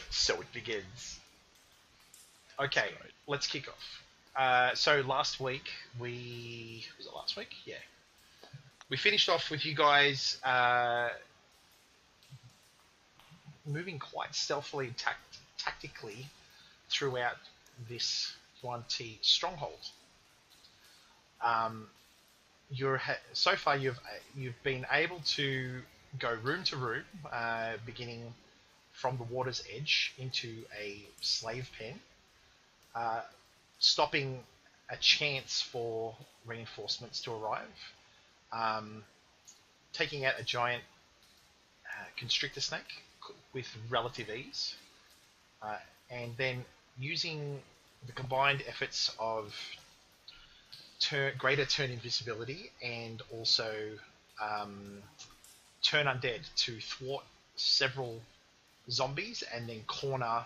So it begins. Okay, let's kick off. So last week was it last week? Yeah. We finished off with you guys moving quite stealthily, tactically throughout this Yuan Ti stronghold. So far you've been able to go room to room, beginning from the water's edge into a slave pen, stopping a chance for reinforcements to arrive, taking out a giant constrictor snake with relative ease, and then using the combined efforts of greater turn invisibility and also turn undead to thwart several zombies and then corner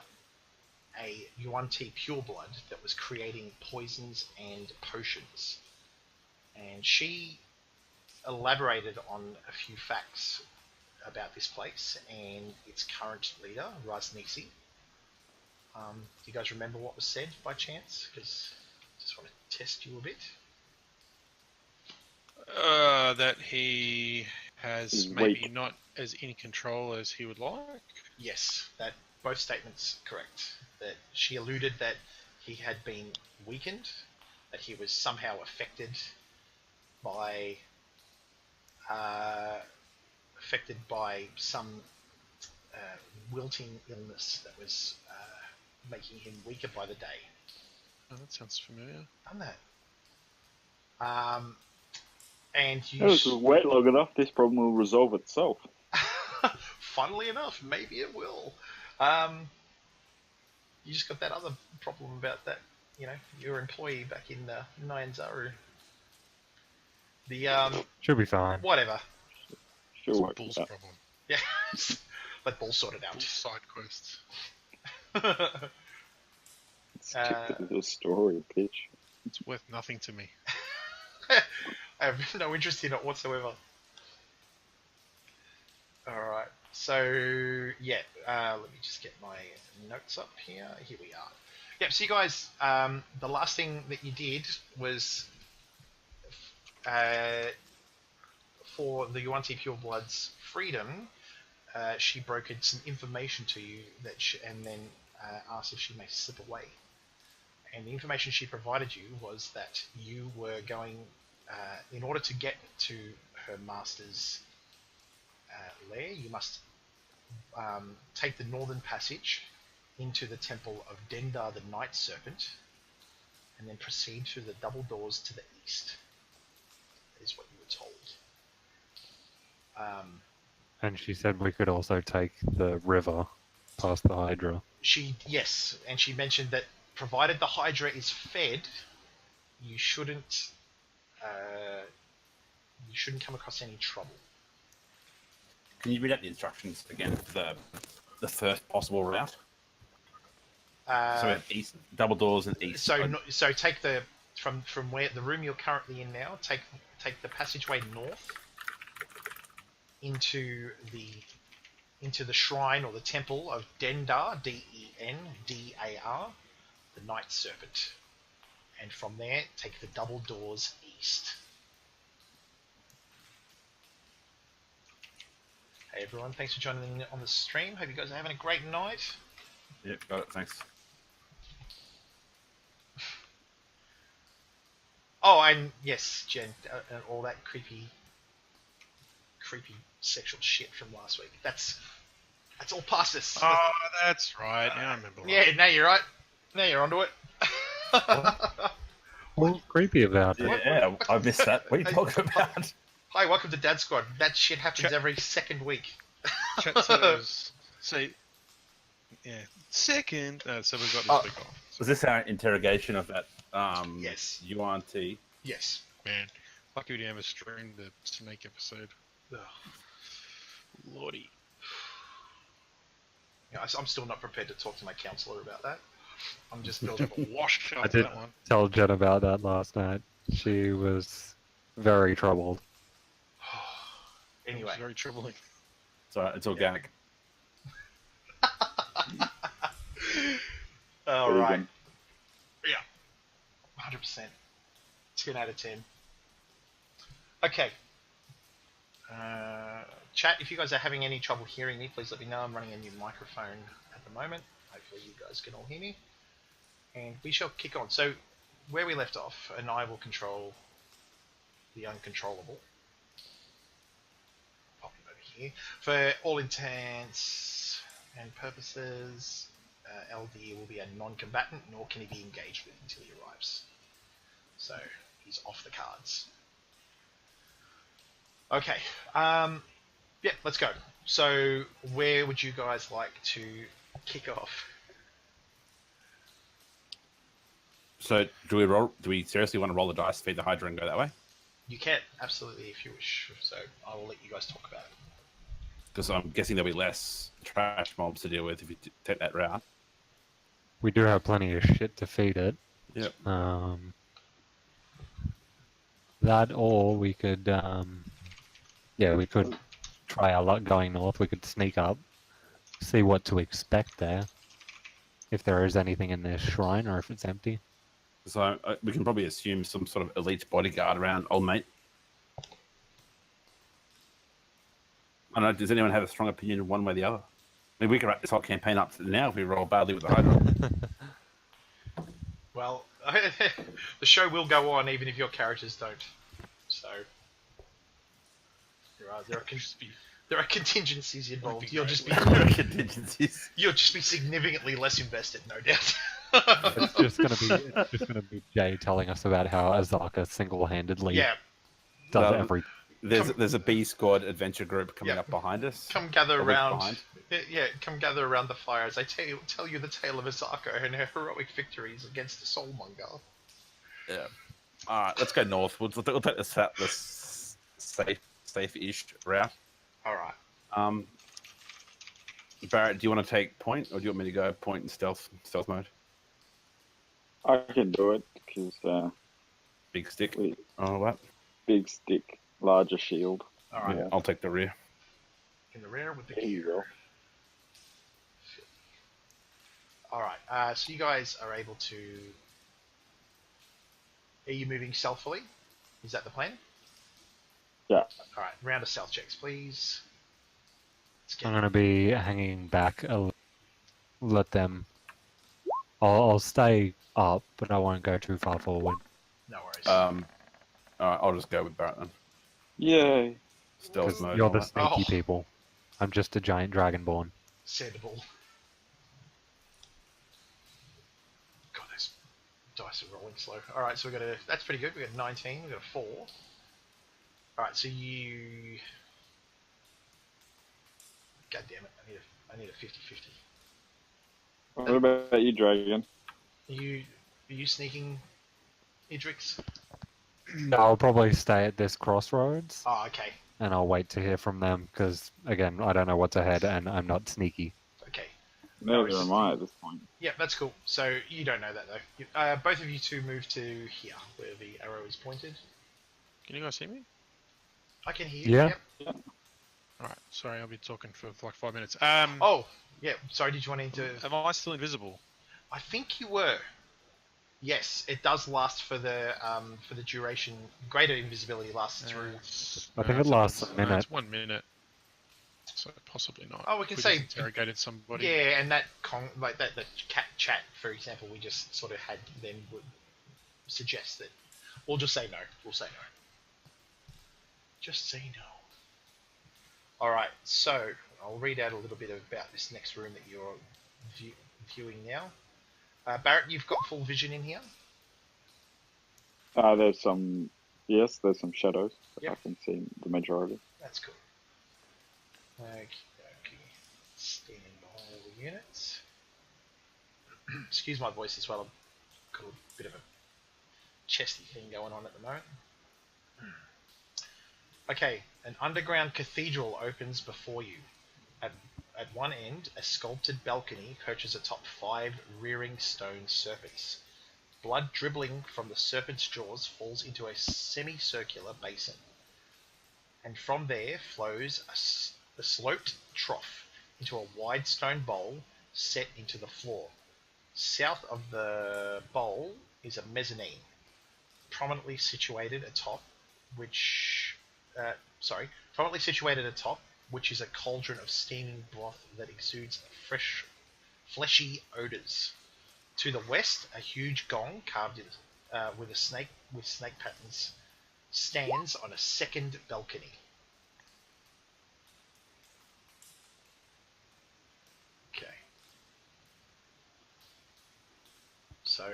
a Yuan Ti pureblood that was creating poisons and potions. And she elaborated on a few facts about this place and its current leader, Ras Nsi. Do you guys remember what was said by chance? Because I just want to test you a bit. That he has maybe not as in control as he would like. Yes, that both statements correct. That she alluded that he had been weakened, that he was somehow affected by some wilting illness that was making him weaker by the day. Oh, that sounds familiar. Done that. And you... If we wait long enough, this problem will resolve itself. Funnily enough, maybe it will. You just got that other problem about that, your employee back in Nyanzaru. Should be fine. Whatever. Sure, work Bull's that. problem. Yeah. Let Bull sort it out. Bull's side quests. Skip to the story pitch. It's worth nothing to me. I have no interest in it whatsoever. Alright, so, yeah, let me just get my notes up here. Here we are. Yep, so you guys, the last thing that you did was, for the Yuan Ti Pureblood's freedom, she brokered some information to you and then asked if she may slip away. And the information she provided you was that you were going, in order to get to her master's lair, you must take the northern passage into the temple of Dendar the Night Serpent, and then proceed through the double doors to the east. That is what you were told. And she said we could also take the river past the Hydra. Yes, and she mentioned that provided the Hydra is fed, you shouldn't come across any trouble. Can you read out the instructions again for the first possible route? So east, double doors and east. So take from where the room you're currently in now. Take the passageway north into the shrine or the temple of Dendar, Dendar, the Night Serpent, and from there take the double doors east. Hey everyone, thanks for joining in on the stream. Hope you guys are having a great night. Yep, got it, thanks. Oh, and yes, Jen, and all that creepy sexual shit from last week. That's all past us. Oh, that's right. Now I remember. Yeah, now you're right. Now you're onto it. What's creepy about it? Yeah, I missed that. What are you talking about? Hi, welcome to Dad Squad. That shit happens every second week. Chat says, yeah, second. So we've got this week off. Was this our interrogation of that Yes. Yuan Ti? Yes. Man, lucky we didn't have a stream the snake episode. Ugh. Lordy. Yeah, I'm still not prepared to talk to my counsellor about that. I'm just Have a wash I up did that one. tell Jen about that last night. She was very troubled. Anyway. It's very troubling. It's alright, it's organic. All right. Vegan. Yeah. 100%. 10 out of 10. Okay. Chat, if you guys are having any trouble hearing me, please let me know. I'm running a new microphone at the moment. Hopefully you guys can all hear me. And we shall kick on. So, where we left off, and I will control the uncontrollable. Pop him over here. For all intents and purposes, LD will be a non-combatant, nor can he be engaged with until he arrives. So, he's off the cards. Okay. Yeah, let's go. So, where would you guys like to kick off? So do we seriously want to roll the dice, feed the Hydra, and go that way? You can, absolutely, if you wish. So, I will let you guys talk about it. Because I'm guessing there'll be less trash mobs to deal with if you take that route. We do have plenty of shit to feed it. Yep. That or we could, we could try our luck going north. We could sneak up, see what to expect there. If there is anything in this shrine or if it's empty. So we can probably assume some sort of elite bodyguard around old mate. I don't know, does anyone have a strong opinion one way or the other? I mean, we could wrap this whole campaign up now if we roll badly with the Hydra. Well, the show will go on even if your characters don't. So, there are contingencies involved. You'll just be Contingencies. you'll just be significantly less invested, no doubt. It's just gonna be Jay telling us about how Azaka single-handedly does everything. There's a B squad adventure group coming Yep. up behind us. Come gather A week around. behind. Come gather around the fire as I tell you the tale of Azaka and her heroic victories against the Soulmonger. Yeah. All right, let's go north. We'll take this safe-ish route. All right. Barrett, do you want to take point, or do you want me to go point in stealth mode? I can do it because Big stick. Oh, what? big stick, larger shield. All right. Yeah, I'll take the rear. In the rear with the There you gear. go. All right. So you guys are able to. Are you moving stealthily? Is that the plan? Yeah. All right. Round of stealth checks, please. Let's get I'm gonna be hanging back. Let them. I'll stay up, but I won't go too far forward. No worries. All right, I'll just go with Barrett then. Yay. Stealth 'Cause mode. you're and the all that. sneaky Oh. people. I'm just a giant dragonborn. Sandable. God, those dice are rolling slow. All right, so we got a. That's pretty good. We got a 19. We got a 4. All right, so you. God damn it! I need a 50-50. What about you, Dragon? Are you sneaking, Idrix? No, I'll probably stay at this crossroads, Oh, okay. and I'll wait to hear from them, because, again, I don't know what's ahead, and I'm not sneaky. Okay. Neither it's- am I at this point. Yeah, that's cool. So you don't know that though. Both of you two move to here, where the arrow is pointed. Can you guys see me? I can hear you. Yeah. Yep. Alright, sorry, I'll be talking for like 5 minutes. Oh, yeah. Sorry, did you want to? Am I still invisible? I think you were. Yes, it does last for the duration. Greater invisibility lasts through. I think it lasts a minute. It's 1 minute. So possibly not. Oh, we can If say- just interrogated somebody. Yeah, and that the cat chat, for example, we just sort of had then would suggest that. We'll just say no. We'll say no. Just say no. All right. So I'll read out a little bit about this next room that you're viewing now. Barrett, you've got full vision in here. There's some shadows. But Yep. I can see the majority. That's cool. Okay. Standing by all the units. Excuse my voice as well. I've got a bit of a chesty thing going on at the moment. Okay, an underground cathedral opens before you. At one end, a sculpted balcony perches atop 5 rearing stone serpents. Blood dribbling from the serpent's jaws falls into a semicircular basin. And from there flows a sloped trough into a wide stone bowl set into the floor. south of the bowl is a mezzanine, prominently situated atop, which is a cauldron of steaming broth that exudes fresh, fleshy odors. To the west, a huge gong carved in, with snake patterns stands on a second balcony. Okay. So,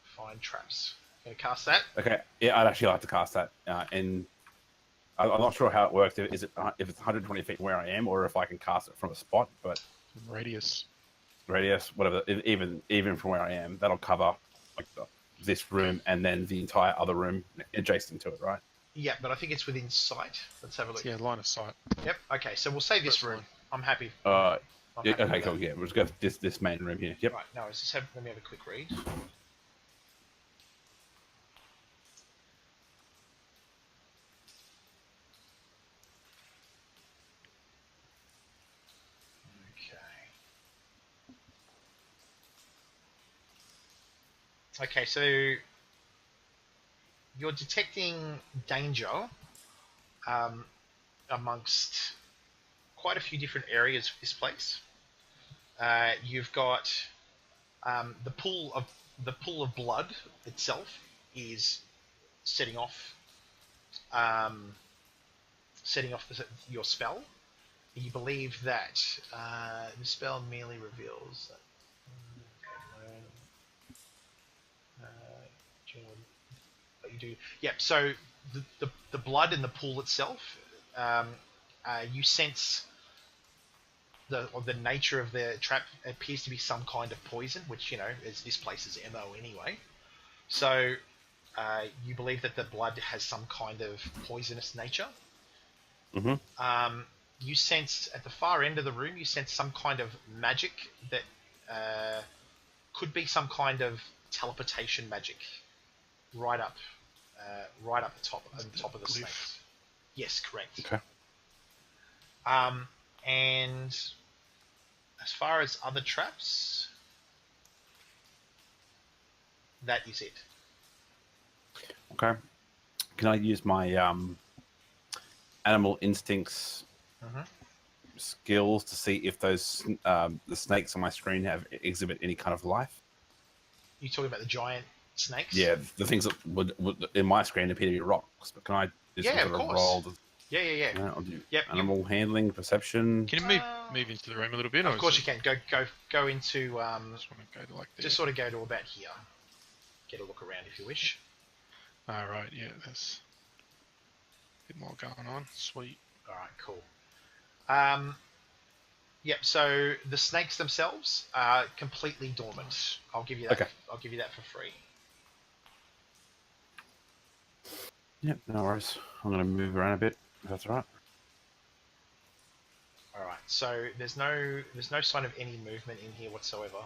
find traps. Gonna cast that? Okay, yeah, I'd actually like to cast that. And I'm not sure how it works. If it's 120 feet where I am, or if I can cast it from a spot, but Radius. whatever. Even from where I am, that'll cover like this room and then the entire other room adjacent to it, right? Yeah, but I think it's within sight. Let's have a look. Yeah, line of sight. Yep. Okay, so we'll say this First room. line. I'm happy. Yeah, happy okay, with cool. that. Yeah, we'll just go for this main room here. Yep. Right. No, let me have a quick read. Okay, so you're detecting danger amongst quite a few different areas of this place. You've got the pool of blood itself is setting off your spell. You believe that the spell merely reveals that. But you do, yeah. So the blood in the pool itself, you sense the nature of the trap appears to be some kind of poison, which is this place's MO anyway. So you believe that the blood has some kind of poisonous nature. Mm-hmm. You sense at the far end of the room, you sense some kind of magic that could be some kind of teleportation magic, right up the top, on top of the snakes. Yes, correct. Okay. And as far as other traps, that is it. Okay. Can I use my animal instincts skills to see if those the snakes on my screen exhibit any kind of life? You talking about the giant snakes? Yeah, the things that would in my screen appear to be rocks. But can I? Yeah, of course. Roll Yeah. I'll do Yep, animal handling, perception. Can you move into the room a little bit? Of course you can. Go into. Just want to go to like there. Just sort of go to about here. Get a look around if you wish. All right. Yeah, there's a bit more going on. Sweet. All right. Cool. Yep. So the snakes themselves are completely dormant. I'll give you that. Okay. I'll give you that for free. Yep. No worries. I'm going to move around a bit. If that's all right. All right. So there's no sign of any movement in here whatsoever.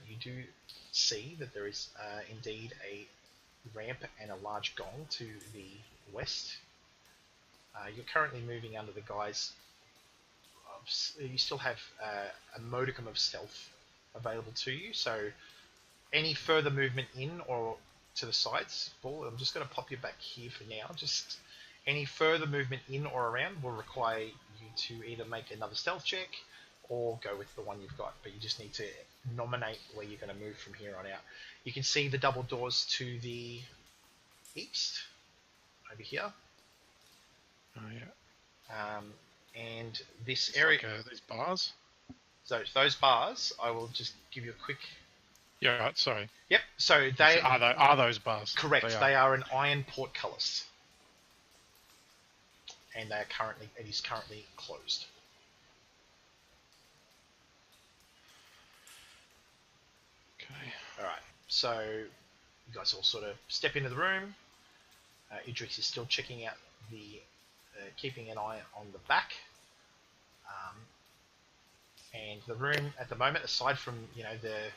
You do see that there is indeed a ramp and a large gong to the west. You're currently moving under the guise of, you still have a modicum of stealth available to you, so any further movement in or to the sides, I'm just going to pop you back here for now. Just any further movement in or around will require you to either make another stealth check or go with the one you've got, but you just need to nominate where you're going to move from here on out. You can see the double doors to the east over here. Oh yeah. And this It's area, like, these bars. so those bars, I will just give you a quick. Yeah. Right. Sorry. Yep. So they are those bars. correct. They are an iron portcullis, and it is currently closed. Okay. All right. So you guys all sort of step into the room. Idris is still checking out keeping an eye on the back. And the room at the moment, aside from the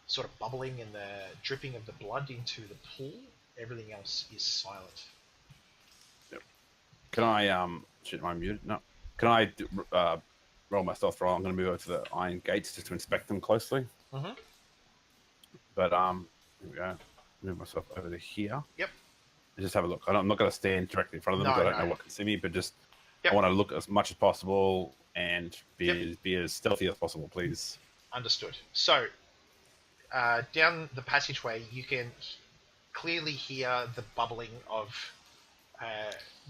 sort of bubbling and the dripping of the blood into the pool, everything else is silent. Yep. Can I should I muted? No. Can I roll my stealth roll. I'm going to move over to the iron gates just to inspect them closely. Mm-hmm. But here we go. Move myself over to here. Yep. Just have a look. I'm not going to stand directly in front of them because I don't know what can see me, but just I want to look as much as possible and be as stealthy as possible, please. Understood. So, down the passageway, you can clearly hear the bubbling of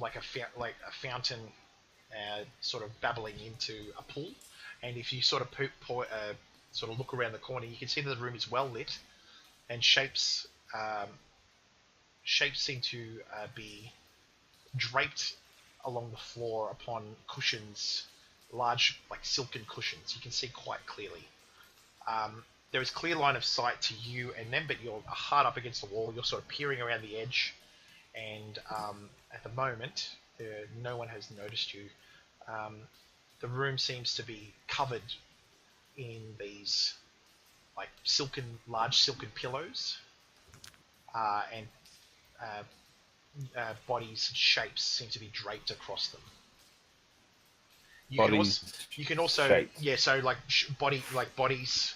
like a fountain, sort of babbling into a pool. And if you sort of sort of look around the corner, you can see that the room is well lit, and shapes seem to be draped along the floor upon cushions, large like silken cushions. You can see quite clearly. There is clear line of sight to you and them, but you're hard up against the wall. You're sort of peering around the edge, and at the moment, no one has noticed you. The room seems to be covered in these like large silken pillows, and bodies and shapes seem to be draped across them. You can also shapes. yeah, so like bodies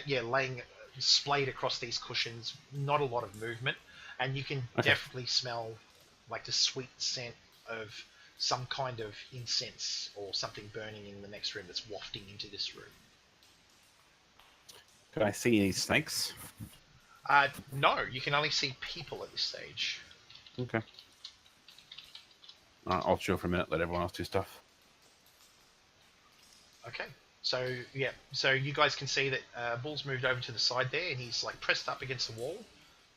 laying splayed across these cushions. Not a lot of movement, and you can definitely smell like the sweet scent of some kind of incense or something burning in the next room that's wafting into this room. Can I see any snakes? No, you can only see people at this stage. Okay. I'll chill for a minute, let everyone else do stuff. Okay. So, yeah. So you guys can see that Bull's moved over to the side there, and he's like pressed up against the wall,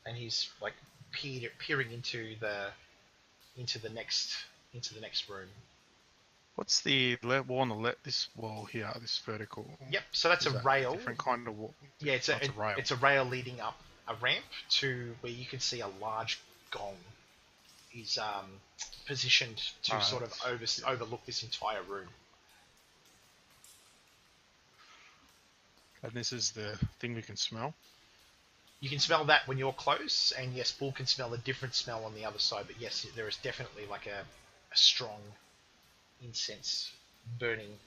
and he's like peering into the next room. What's the wall on the left? This wall here, this vertical. Yep. So that's a rail. Different kind of wall. Yeah, it's a rail. It's a rail leading up a ramp to where you can see a large gong is positioned to sort of overlook this entire room. And this is the thing we can smell. You can smell that when you're close, and yes, Bull can smell a different smell on the other side. But yes, there is definitely like a strong incense burning,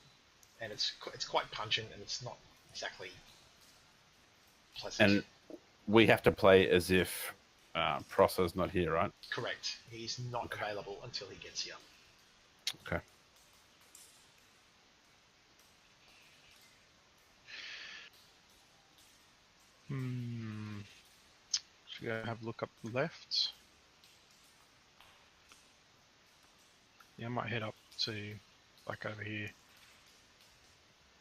and it's quite pungent, and it's not exactly pleasant. And we have to play as if Prosser's not here, right? Correct. He's not available until he gets here. Okay. Should I have a look up left? Yeah, I might head up to like over here.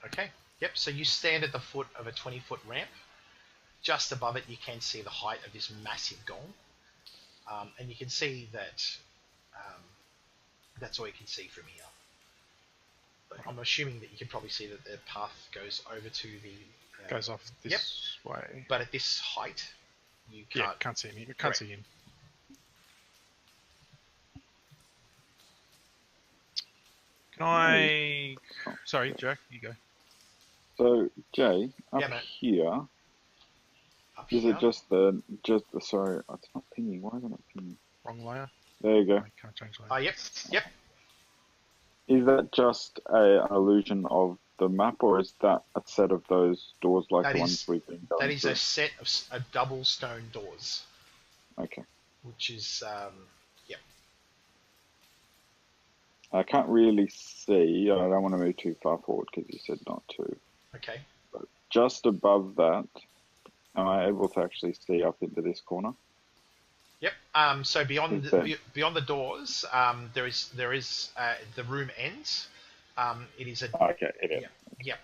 Okay. Yep. So you stand at the foot of a 20-foot ramp. Just above it, you can see the height of this massive gong, and you can see that that's all you can see from here. But I'm assuming that you can probably see that the path goes over to the Goes off this way. But at this height, you can't see him. Can't see him. Can I? Sorry, Jack. You go. So Jay, up Yeah, mate. here, Up is here. it just the sorry, it's not pinging. Why is it not pinging? Wrong layer. There you go. I can't change layer. Oh, yep. Is that just an illusion of the map, or is that a set of those doors like That the is- ones we've been going That is through? a set of a double stone doors, Okay. which is I can't really see. I don't want to move too far forward because you said not to. okay. But just above that, am I able to actually see up into this corner? Yep. So beyond Okay. beyond the doors, there is the room ends. It is a Okay, it is. Yep.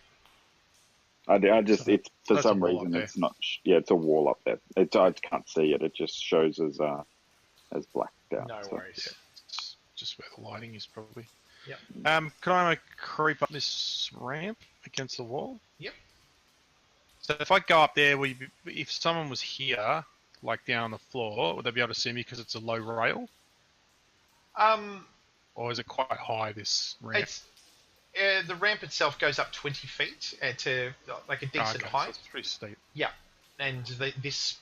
I just So it's for that's a some wall reason up there. it's not. Yeah, it's a wall up there. I can't see it. It just shows as blacked out. No so. worries. It's just where the lighting is probably. Yep. Can I creep up this ramp against the wall? Yep. So if I go up there, if someone was here, like down on the floor, would they be able to see me because it's a low rail? Or is it quite high, this ramp? It's the ramp itself goes up 20 feet to like a decent So height. it's pretty steep. Yeah, and this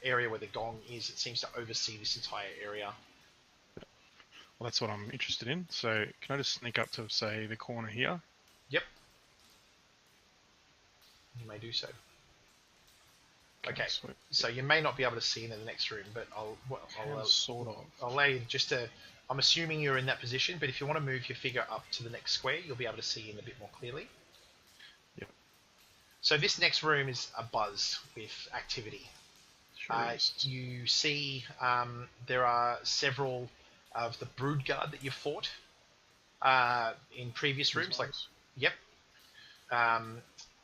area where the gong is, it seems to oversee this entire area. Well, that's what I'm interested in. So can I just sneak up to, say, the corner here? Yep. You may do so. Okay. Sweet. So you may not be able to see into the next room, but Sort of. I'll allow you just to. I'm assuming you're in that position, but if you want to move your figure up to the next square, you'll be able to see in a bit more clearly. Yep. So this next room is abuzz with activity. Sure is. You see there are several of the brood guard that you fought in previous rooms. Like, yep.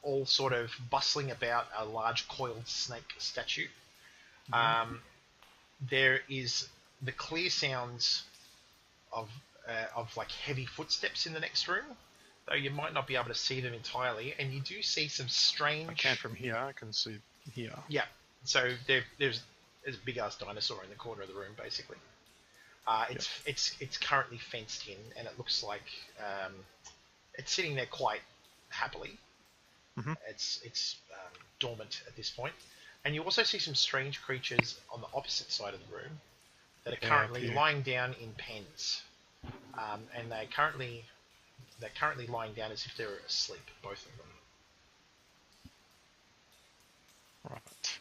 All sort of bustling about a large coiled snake statue. There is the clear sounds of like heavy footsteps in the next room, though you might not be able to see them entirely. And you do see some strange. I can from here. I can see here. Yeah. So there's a big ass dinosaur in the corner of the room, basically. It's currently fenced in, and it looks like it's sitting there quite happily. Mm-hmm. It's dormant at this point. And you also see some strange creatures on the opposite side of the room that are currently lying down in pens, and they're currently lying down as if they're asleep, both of them. Right.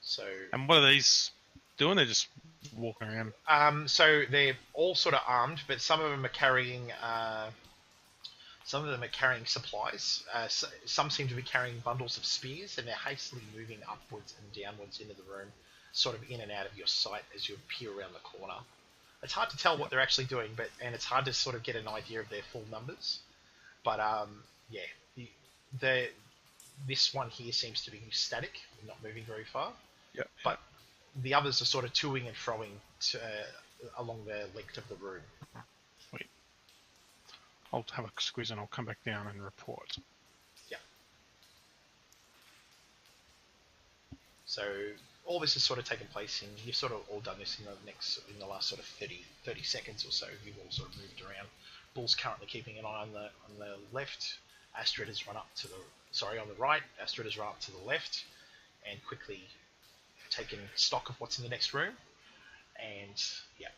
So. And what are these doing? They're just walking around. So they're all sort of armed, but some of them are carrying. Some of them are carrying supplies. Some seem to be carrying bundles of spears, and they're hastily moving upwards and downwards into the room, sort of in and out of your sight as you peer around the corner. It's hard to tell what they're actually doing, and it's hard to sort of get an idea of their full numbers. But this one here seems to be static, not moving very far. Yep. But the others are sort of toing and froing along the length of the room. Sweet. I'll have a squeeze and I'll come back down and report. Yeah. So all this has sort of taken place you've sort of all done this in the last sort of 30 seconds or so. You've all sort of moved around. Bull's currently keeping an eye on the left. Astrid has run up on the right. Astrid has run up to the left and quickly taken stock of what's in the next room. And yeah.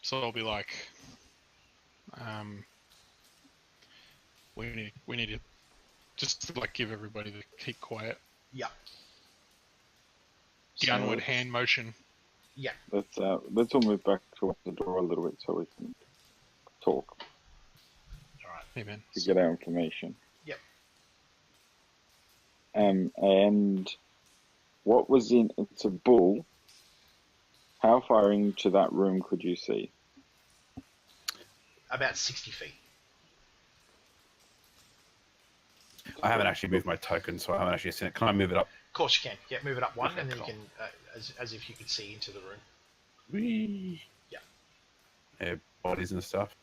So I'll be like, we need to just like give everybody to keep quiet. Yeah. Downward hand motion. Yeah. Let's all move back towards the door a little bit so we can talk. All right. Hey man. To get our information. Yep. And what was in? It's a bull. How far into that room could you see? About 60 feet. I haven't actually moved my token, so I haven't actually seen it. Can I move it up? Of course you can. Yeah, move it up one, Okay, and then cool. you can, as if you could see into the room. Whee! Yeah. Yeah, bodies and stuff.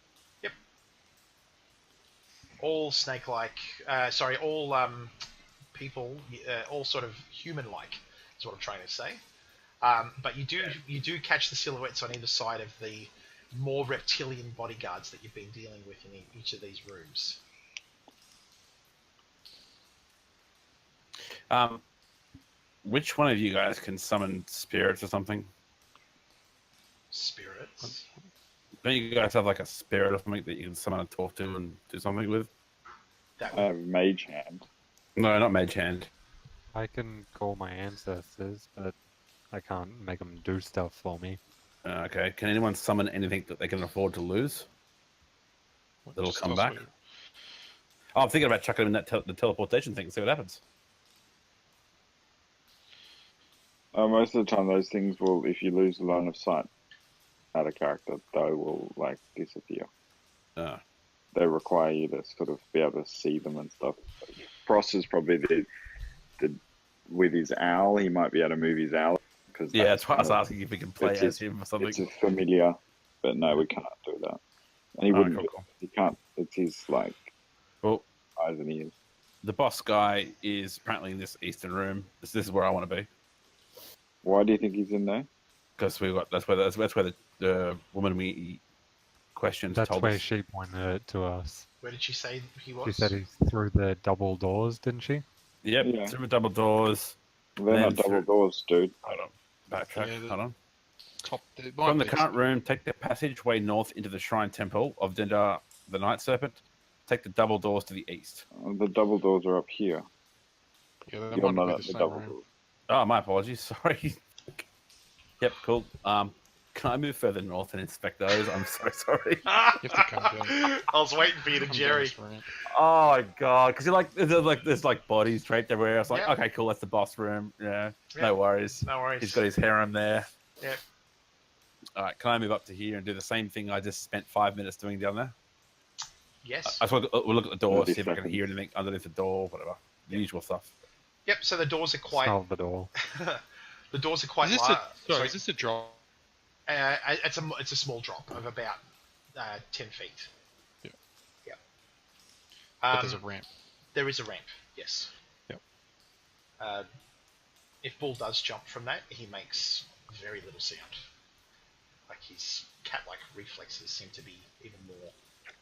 Yep. All snake-like. All people. All sort of human-like is what I'm trying to say. But you do catch the silhouettes on either side of the more reptilian bodyguards that you've been dealing with in each of these rooms. Which one of you guys can summon spirits or something? Spirits. Don't you guys have like a spirit or something that you can summon and talk to and do something with? That I have mage hand. No, not mage hand. I can call my ancestors, but I can't make them do stuff for me. Okay. Can anyone summon anything that they can afford to lose? That'll come back. Oh, I'm thinking about chucking them in that the teleportation thing and see what happens. Most of the time, those things will, if you lose the line of sight at a character, they will like disappear. They require you to sort of be able to see them and stuff. Frost is probably the with his owl. He might be able to move his owl. Yeah, that's why I was asking if we can play as him or something. It's a familiar, but no, we can't do that. And he wouldn't. Cool. He can't. It's his like Well, eyes and ears. the boss guy is apparently in this eastern room. This is where I want to be Why do you think he's in there? because that's where the woman we questioned That's told where us. she pointed it to us. Where did she say he was? She said he's through the double doors, didn't she? Yep, Yeah. through the double doors. They're not Then double through- doors, dude. Hold on, backtrack. Yeah, Hold on. top. From the current room, take the passageway north into the Shrine Temple of Dindar, the Night Serpent. Take the double doors to the east. The double doors are up here. Yeah, that You're might not be at the the same double room. doors. Oh, my apologies. Sorry. Yep, cool. Can I move further north and inspect those? I'm so sorry. You have to come down. I was waiting for you to Come down Jerry. this ramp. Oh my god, because you're like there's like bodies draped everywhere. I was like, Yeah. okay, cool, that's the boss room. Yeah, Yeah. no worries. No worries. He's got his harem there. Yeah. All right, can I move up to here and do the same thing I just spent 5 minutes doing down there? Yes. I just want to look at the door, 30 see if I can seconds. hear anything underneath the door, whatever. The usual stuff. Yep. So the doors are quite. Smell the door. The doors are quite Is this large. is this a drop? It's a small drop of about 10 feet. Yeah. Yeah. But there's a ramp. There is a ramp. Yes. Yep. If Bull does jump from that, he makes very little sound. Like his cat-like reflexes seem to be even more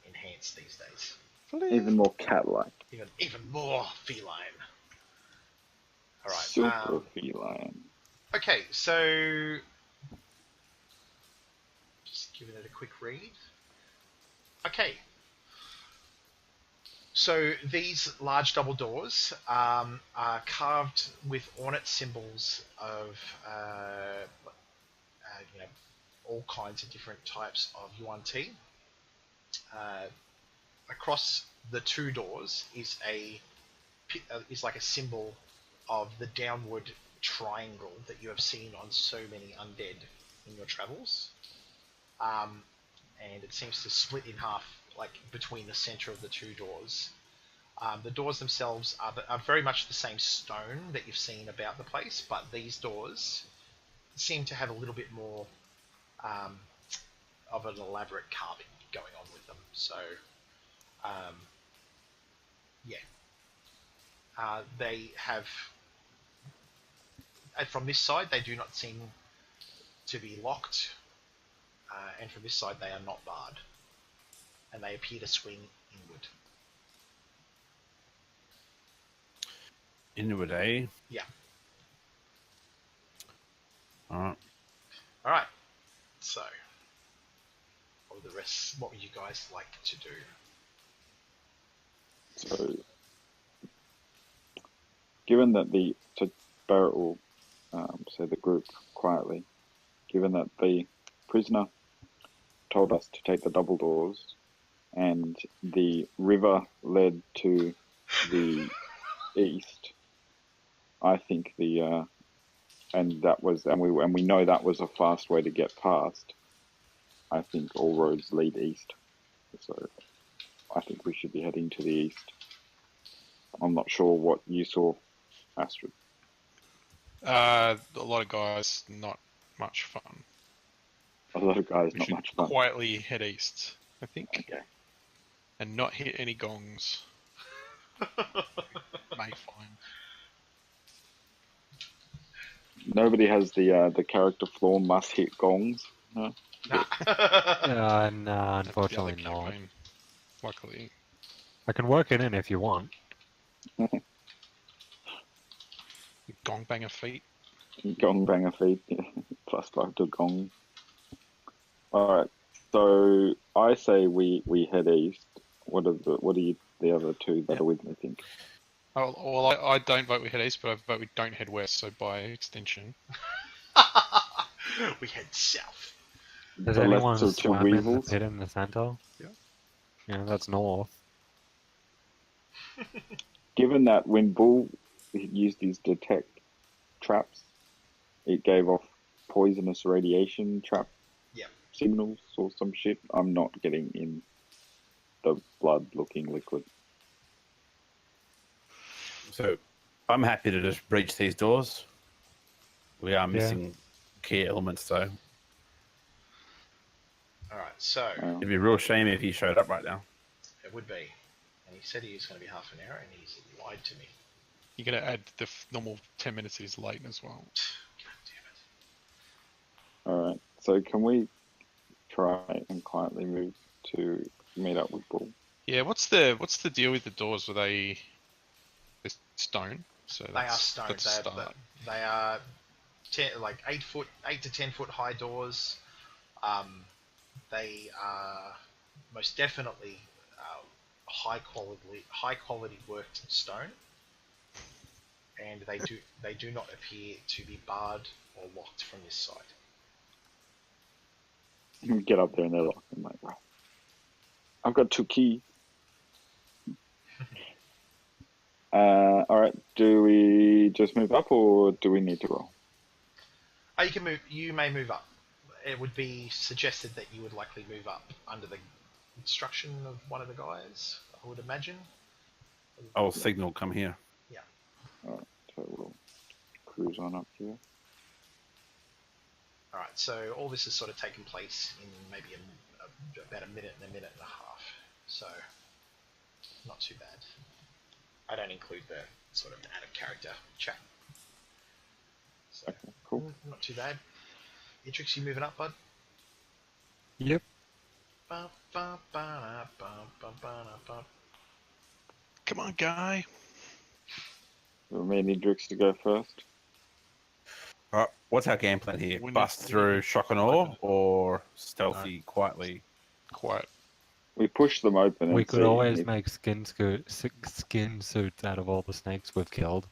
enhanced these days. Even more cat-like. Even more feline. All right. Super feline. Okay, so just giving it a quick read. Okay. So these large double doors are carved with ornate symbols of all kinds of different types of Yuan Ti. Across the two doors is like a symbol of the downward triangle that you have seen on so many undead in your travels. And it seems to split in half, like between the center of the two doors. The doors themselves are very much the same stone that you've seen about the place, but these doors seem to have a little bit more of an elaborate carving going on with them. So, they have. And from this side, they do not seem to be locked, and from this side, they are not barred, and they appear to swing inward. Inward, eh? Yeah. Alright. All right. So, what would you guys like to do? So, given that Barrett will say the group quietly, given that the prisoner told us to take the double doors and the river led to the east, I think we know that was a fast way to get past. I think all roads lead east, so I think we should be heading to the east. I'm not sure what you saw, Astrid. A lot of guys, not much fun. A lot of guys, We not should much fun. quietly head east, I think, Okay. and not hit any gongs. May find. Nobody has the character flaw must hit gongs. No? Nah. No, That's the other unfortunately not. campaign. Luckily, I can work it in if you want. gong banger feet. Gong banger feet, yeah. +5 to gong. Alright, so I say we head east. What do the other two that are with me think? Oh, well, I don't vote we head east, but I vote we don't head west. So by extension, We head south. Does The anyone lesser two swim in the weevils? pit in the center? Yeah. Yeah, that's north. Given that when Bull used his detect traps, it gave off poisonous radiation trap Yep. signals or some shit, I'm not getting in the blood-looking liquid. So, I'm happy to just breach these doors. We are missing key elements, though. All right, so It'd be a real shame if he showed up right now. it would be, and he said he was going to be half an hour, and he's lied to me. you're gonna add the normal 10 minutes he's late as well. God Alright, so can we try and quietly move to meet up with Bull? Yeah, what's the deal with the doors? Are they stone? So damn it! They are stone. That's a start. They are like 8 to 10 foot high doors. They are most definitely high quality worked stone, and they do not appear to be barred or locked from this side. You get up there and they're locked. I'm like, right. I've got 2 keys. All right. Do we just move up, or do we need to roll? You can move. You may move up. It would be suggested that you would likely move up under the instruction of one of the guys, I would imagine. I'll signal, come here. Yeah. All right. So we'll cruise on up here. All right. So all this has sort of taken place in maybe about a minute and a half. So not too bad. I don't include the sort of out of character chat. So Okay, cool. not too bad. Idrix, you moving up, bud? Yep. Come on, guy. We may need Drix to go first. All right, what's our game plan here? We need- Bust through shock and awe, or stealthy, quietly? Quiet. We push them open. We and could see always if- make skin suits out of all the snakes we've killed.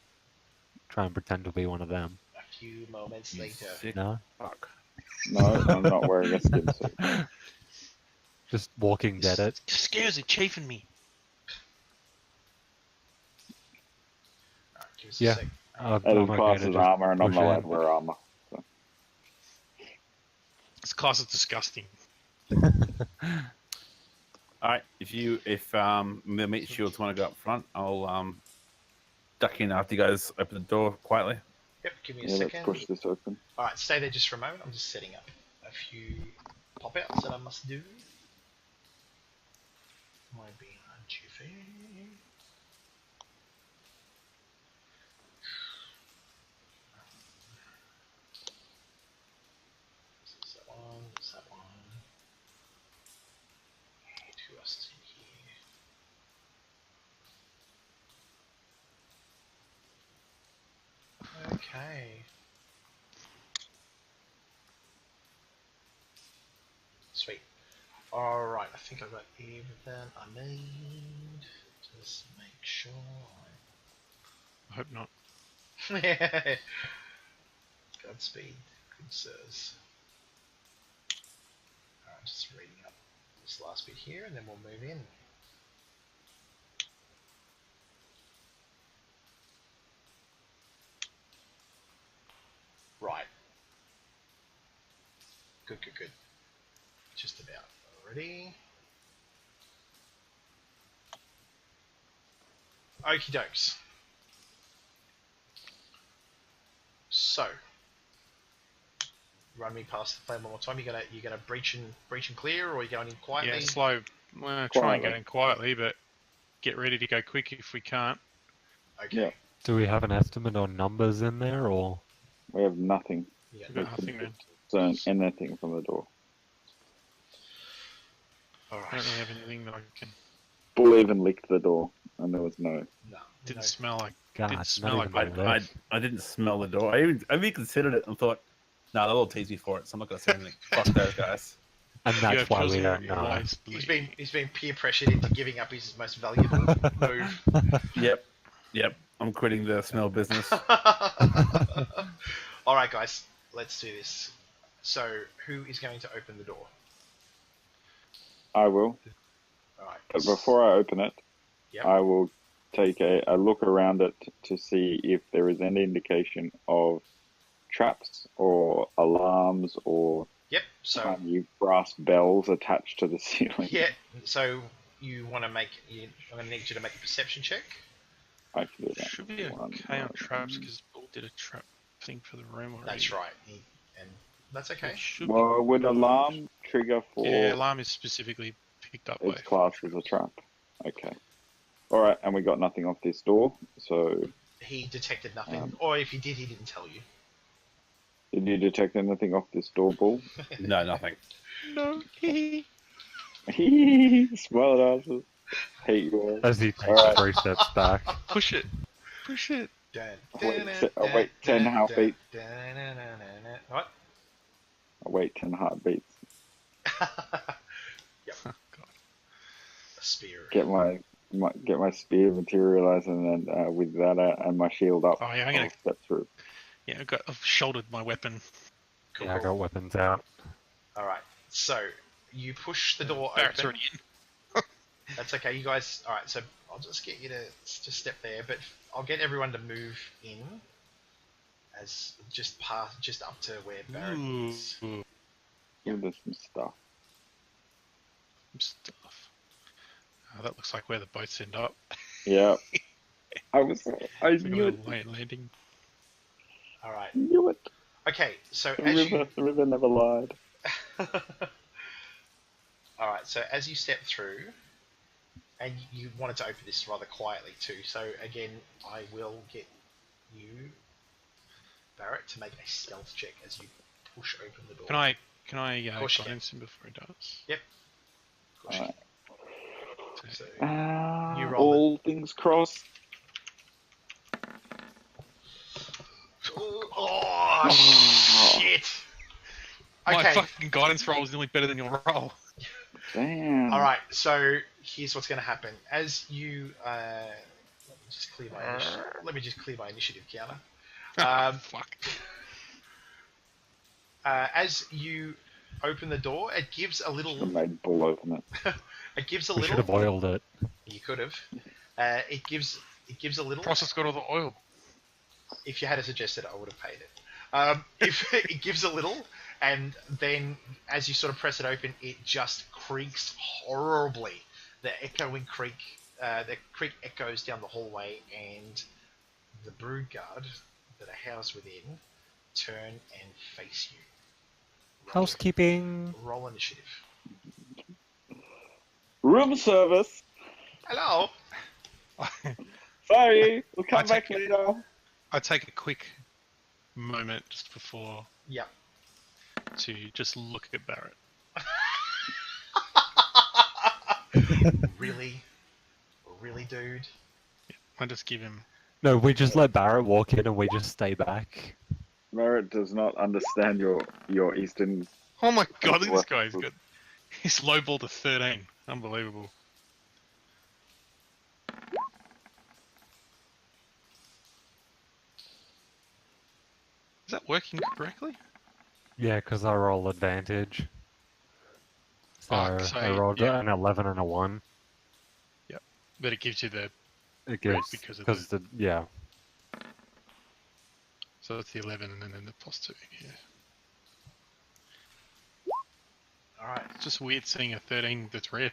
Try and pretend to be one of them. A few moments later. Sick No? fuck. No, I'm not wearing a skin suit. Just Walking Dead it. Scares it, chafing me. Alright, give us Yeah. a sec. That is okay classed to as just armor, and I'm push not allowed in. to wear armor. So. This class is disgusting. All right, if the meat shields want to go up front, I'll duck in after you guys open the door quietly. Yep, give me a Yeah, let's second. push this open. Alright, stay there just for a moment. I'm just setting up a few pop-outs that I must do. Might be unjiffy. Is that one? Is that one? Who else is in here? Okay. Sweet. Alright, I think I've got everything I need. Just make sure I hope not. I... Godspeed, good sirs. Alright, just reading up this last bit here and then we'll move in. Right. Good, good, good. Just about already. Okie dokes. So, run me past the flame one more time. You gonna breach and clear, or are you going in quietly? Yeah, slow. Well, try and get in quietly, but get ready to go quick if we can't. Okay. Yeah. Do we have an estimate on numbers in there, or? We have nothing. Yeah. No, I think, man. Discern anything from the door. I Alright. don't really have anything that I can. Bull even licked the door, and there was no. No. Didn't no. smell like. God, Didn't not smell like even my my I lips. didn't smell the door. I even considered it and thought, no, they'll tease me for it, so I'm not going to say anything. Fuck those guys. And You that's have why we chosen don't your know. lives. He's been peer pressured into giving up his most valuable move. Yep. I'm quitting the smell business. Alright guys, let's do this. So, who is going to open the door? I will. Alright. But before I open it, Yep. I will take a look around it to see if there is any indication of traps or alarms or Yep, so tiny brass bells attached to the ceiling. yeah, so you want to I'm going to need you to make a perception check. I can do that. Should be okay on traps because Bull did a trap thing for the room already. That's right, and that's okay. It should be Well, would good. alarm trigger for Yeah, alarm is specifically picked up by. its class as a trap? Okay. Alright, and we got nothing off this door, so He detected nothing, or if he did, he didn't tell you. did you detect anything off this door, Bull? No, nothing. No. Smart asses. Hate you all. As he takes Alright. 3 steps back. Push it. Push it. I wait 10 heartbeats. What? I wait 10 heartbeats. Yep. Oh, God. A spear. Get my spear materialized, and then with that and my shield up, Oh, yeah, I'll step through. Yeah, I've shouldered my weapon. Cool, Yeah, I cool. got weapons out. Alright, so you push the door Barrett's open. already in. That's okay, you guys. Alright, so I'll just get you to just step there, but I'll get everyone to move in as just up to where Barrett is. Ooh, Ooh, there's some stuff. some stuff. Oh, that looks like where the boats end up. Yeah. I It's like knew a it. little landing. Alright. Knew it. Okay, so The as river never lied. Alright, so as you step through, and you wanted to open this rather quietly too, so again, I will get you, Barrett, to make a stealth check as you push open the door. Can I Of course you can. guidance him before he does? Yep. Of course you Alright. can. So, You roll all things crossed. oh, shit! My Okay. fucking guidance roll is nearly better than your roll. Damn. All right. So here's what's going to happen. As you let me just clear my initiative counter. Fuck. As you open the door, it gives a little. Should've made Bull open it. It gives a We should little. have oiled it. You could have. It gives a little. Process got all the oil. If you had suggested, I would have paid it. If it gives a little, and then as you sort of press it open, it just creaks horribly. The creak echoes down the hallway, and the brood guard that are housed within turn and face you. Housekeeping. Roll initiative. Room service. Hello. Sorry, we'll come I back take it. later. I take a quick moment just before Yep. to just look at Barrett. Really, dude. I just give him. No, we just let Barrett walk in and we just stay back. Merritt does not understand your Eastern. Oh my god, look at this guy. He's lowballed to 13. Unbelievable. Is that working correctly? Yeah, because I roll advantage. So, So, I rolled yeah. an 11 and a 1. But it gives you the. It gives, because of because yeah. So that's the 11 and then the +2. Yeah. All right. It's just weird seeing a 13 that's red.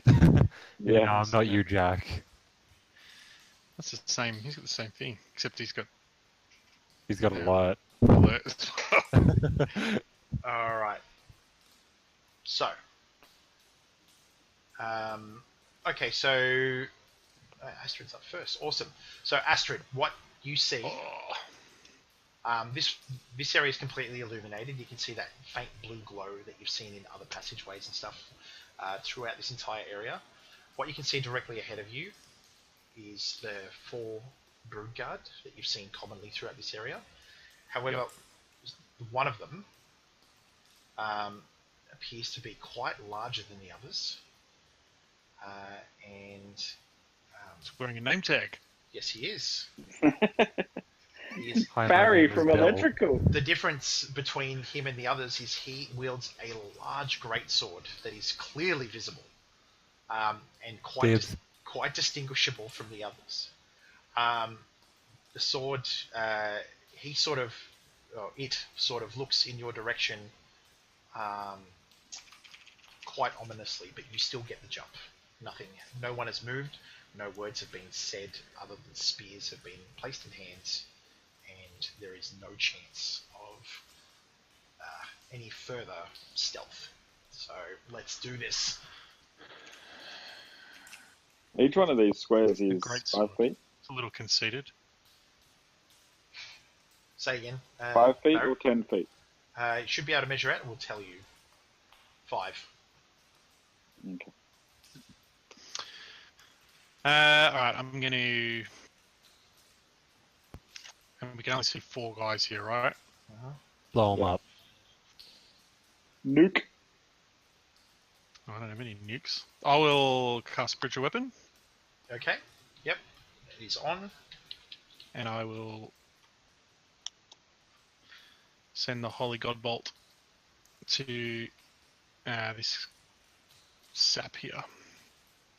Yeah, no, I'm not you, Jack. That's the same. He's got the same thing, except he's got He's got a lot. alert as well. All right. So, okay. So, Astrid's up first. Awesome. So, Astrid, what you see? Oh, This area is completely illuminated. You can see that faint blue glow that you've seen in other passageways and stuff throughout this entire area. What you can see directly ahead of you is the 4 brood guard that you've seen commonly throughout this area. However, one of them appears to be quite larger than the others, and he's wearing a name tag. yes, he is. He is. Hi, my Barry name is from Bill. Electrical. The difference between him and the others is he wields a large greatsword that is clearly visible and quite distinguishable from the others. The sword, it sort of looks in your direction quite ominously, but you still get the jump. No one has moved, no words have been said other than spears have been placed in hands, and there is no chance of any further stealth. So let's do this. Each one of these squares A is great 5 sword. feet. It's a little conceited. Say again. 5 feet Barry? or 10 feet? You should be able to measure out, and we'll tell you. 5. Okay. Alright, I'm going to And we can only see 4 guys here, right? Blow them Yeah. up. Nuke. I don't have any nukes. I will cast Spiritual Weapon, Okay. Yep. It is on. and I will send the Holy God Bolt to this sap here.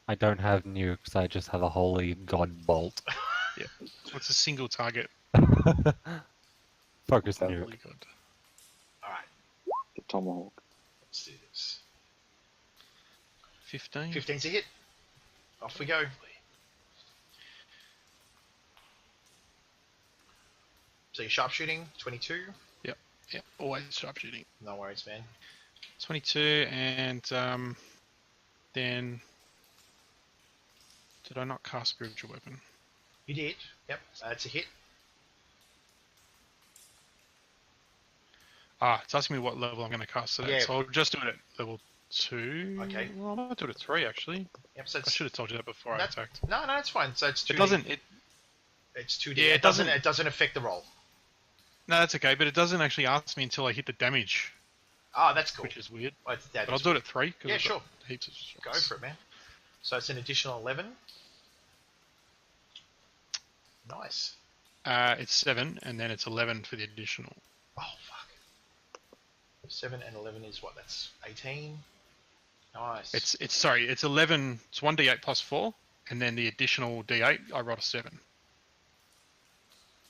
I don't have nukes, I just have a holy god bolt. So it's a single target. Focus Okay. nuke. Holy God. All right. The tomahawk. Let's do this. 15. 15's a hit. Off we go. So you're sharpshooting, 22. Yeah, always sharpshooting. No worries, man. 22, and then did I not cast Spiritual Weapon? You did. Yep. It's a hit. It's asking me what level I'm going to cast it at, Yeah. so I'll just do it at level 2. Okay. Well, I might do it at 3, actually. Yep. So I it's, should have told you that before I That- attacked. no, it's fine. So it's 2D. It doesn't... It's 2D. Yeah, it doesn't. It doesn't affect the roll. No, that's okay, but it doesn't actually ask me until I hit the damage, Oh, that's cool. which is weird. Oh, But I'll do it at 3. Yeah, sure. Heaps of Go shots. for it, man. So it's an additional 11. Nice. It's 7, and then it's 11 for the additional. Oh, fuck. 7 and 11 is what? That's 18. Nice. It's 11. It's 1d8 plus 4, and then the additional d8 I rolled a 7.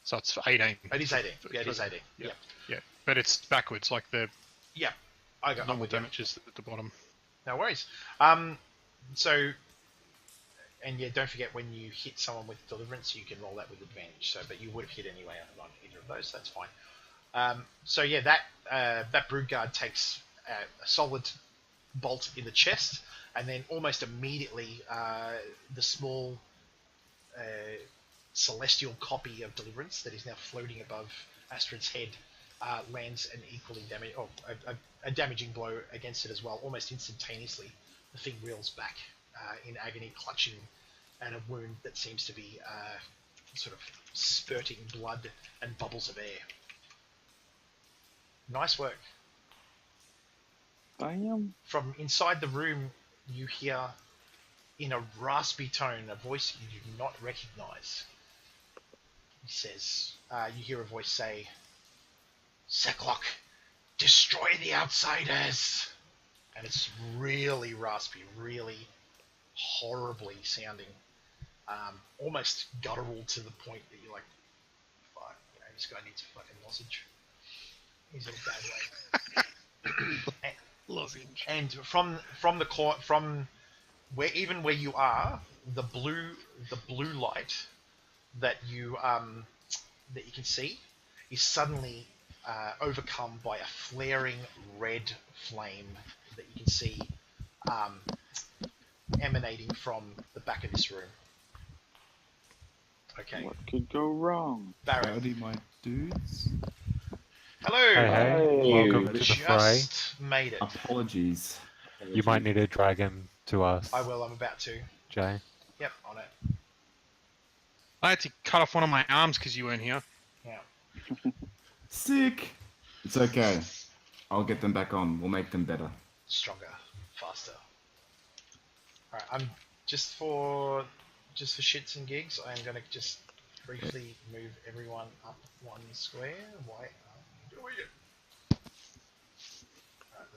So it's 18. It is 18. Yeah, it is 18. Yeah. Yep. Yeah, but it's backwards, like the Yeah. I'm normal with you. damage is at the bottom. No worries. And yeah, don't forget when you hit someone with deliverance, you can roll that with advantage. So, but you would have hit anyway on either of those. So that's fine. So yeah, that brood guard takes a solid bolt in the chest, and then almost immediately the small celestial copy of deliverance that is now floating above Astrid's head lands an equally a damaging blow against it as well. Almost instantaneously, the thing reels back in agony, clutching at a wound that seems to be sort of spurting blood and bubbles of air. Nice work. Damn. From inside the room, you hear, in a raspy tone, a voice you do not recognize. He says, you hear a voice say, "Seklock, destroy the outsiders!" And it's really raspy, really horribly sounding. Almost guttural to the point that you're like, fuck, this guy needs a fucking lozenge. He's in a bad way. Lozenge. And from where you are, the blue light that you can see is suddenly overcome by a flaring red flame that you can see emanating from the back of this room. Okay, What could go wrong? Barrett. Howdy, my dudes. Hello. Hey, Hey. welcome to the fray. Just made it. Apologies. You might need to drag him to us, I will. I'm about to. Jay. Yep, on it. I had to cut off one of my arms because you weren't here. Yeah. Sick. It's okay. I'll get them back on. We'll make them better. Stronger, faster. All right. I'm just for shits and gigs. I'm gonna just briefly move everyone up one square. Why are you doing it?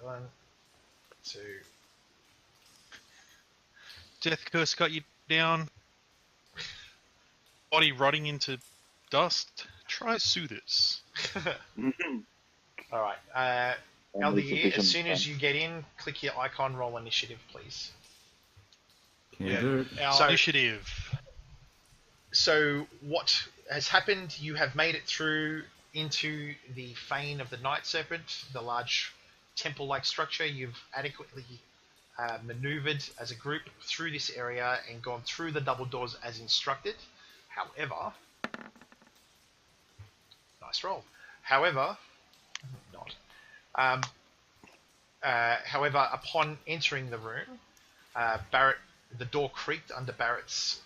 All right, 1, 2. Death curse got you down. Body rotting into dust. Try soothers. All right. Only LDE, sufficient as soon as strength. you get in, click your icon, roll initiative, please. Can you do it? Our So- initiative. So what has happened, you have made it through into the Fane of the Night Serpent, the large temple-like structure. You've adequately maneuvered as a group through this area and gone through the double doors as instructed. However, nice roll. However, not. However, upon entering the room, Barrett, the door creaked under Barrett's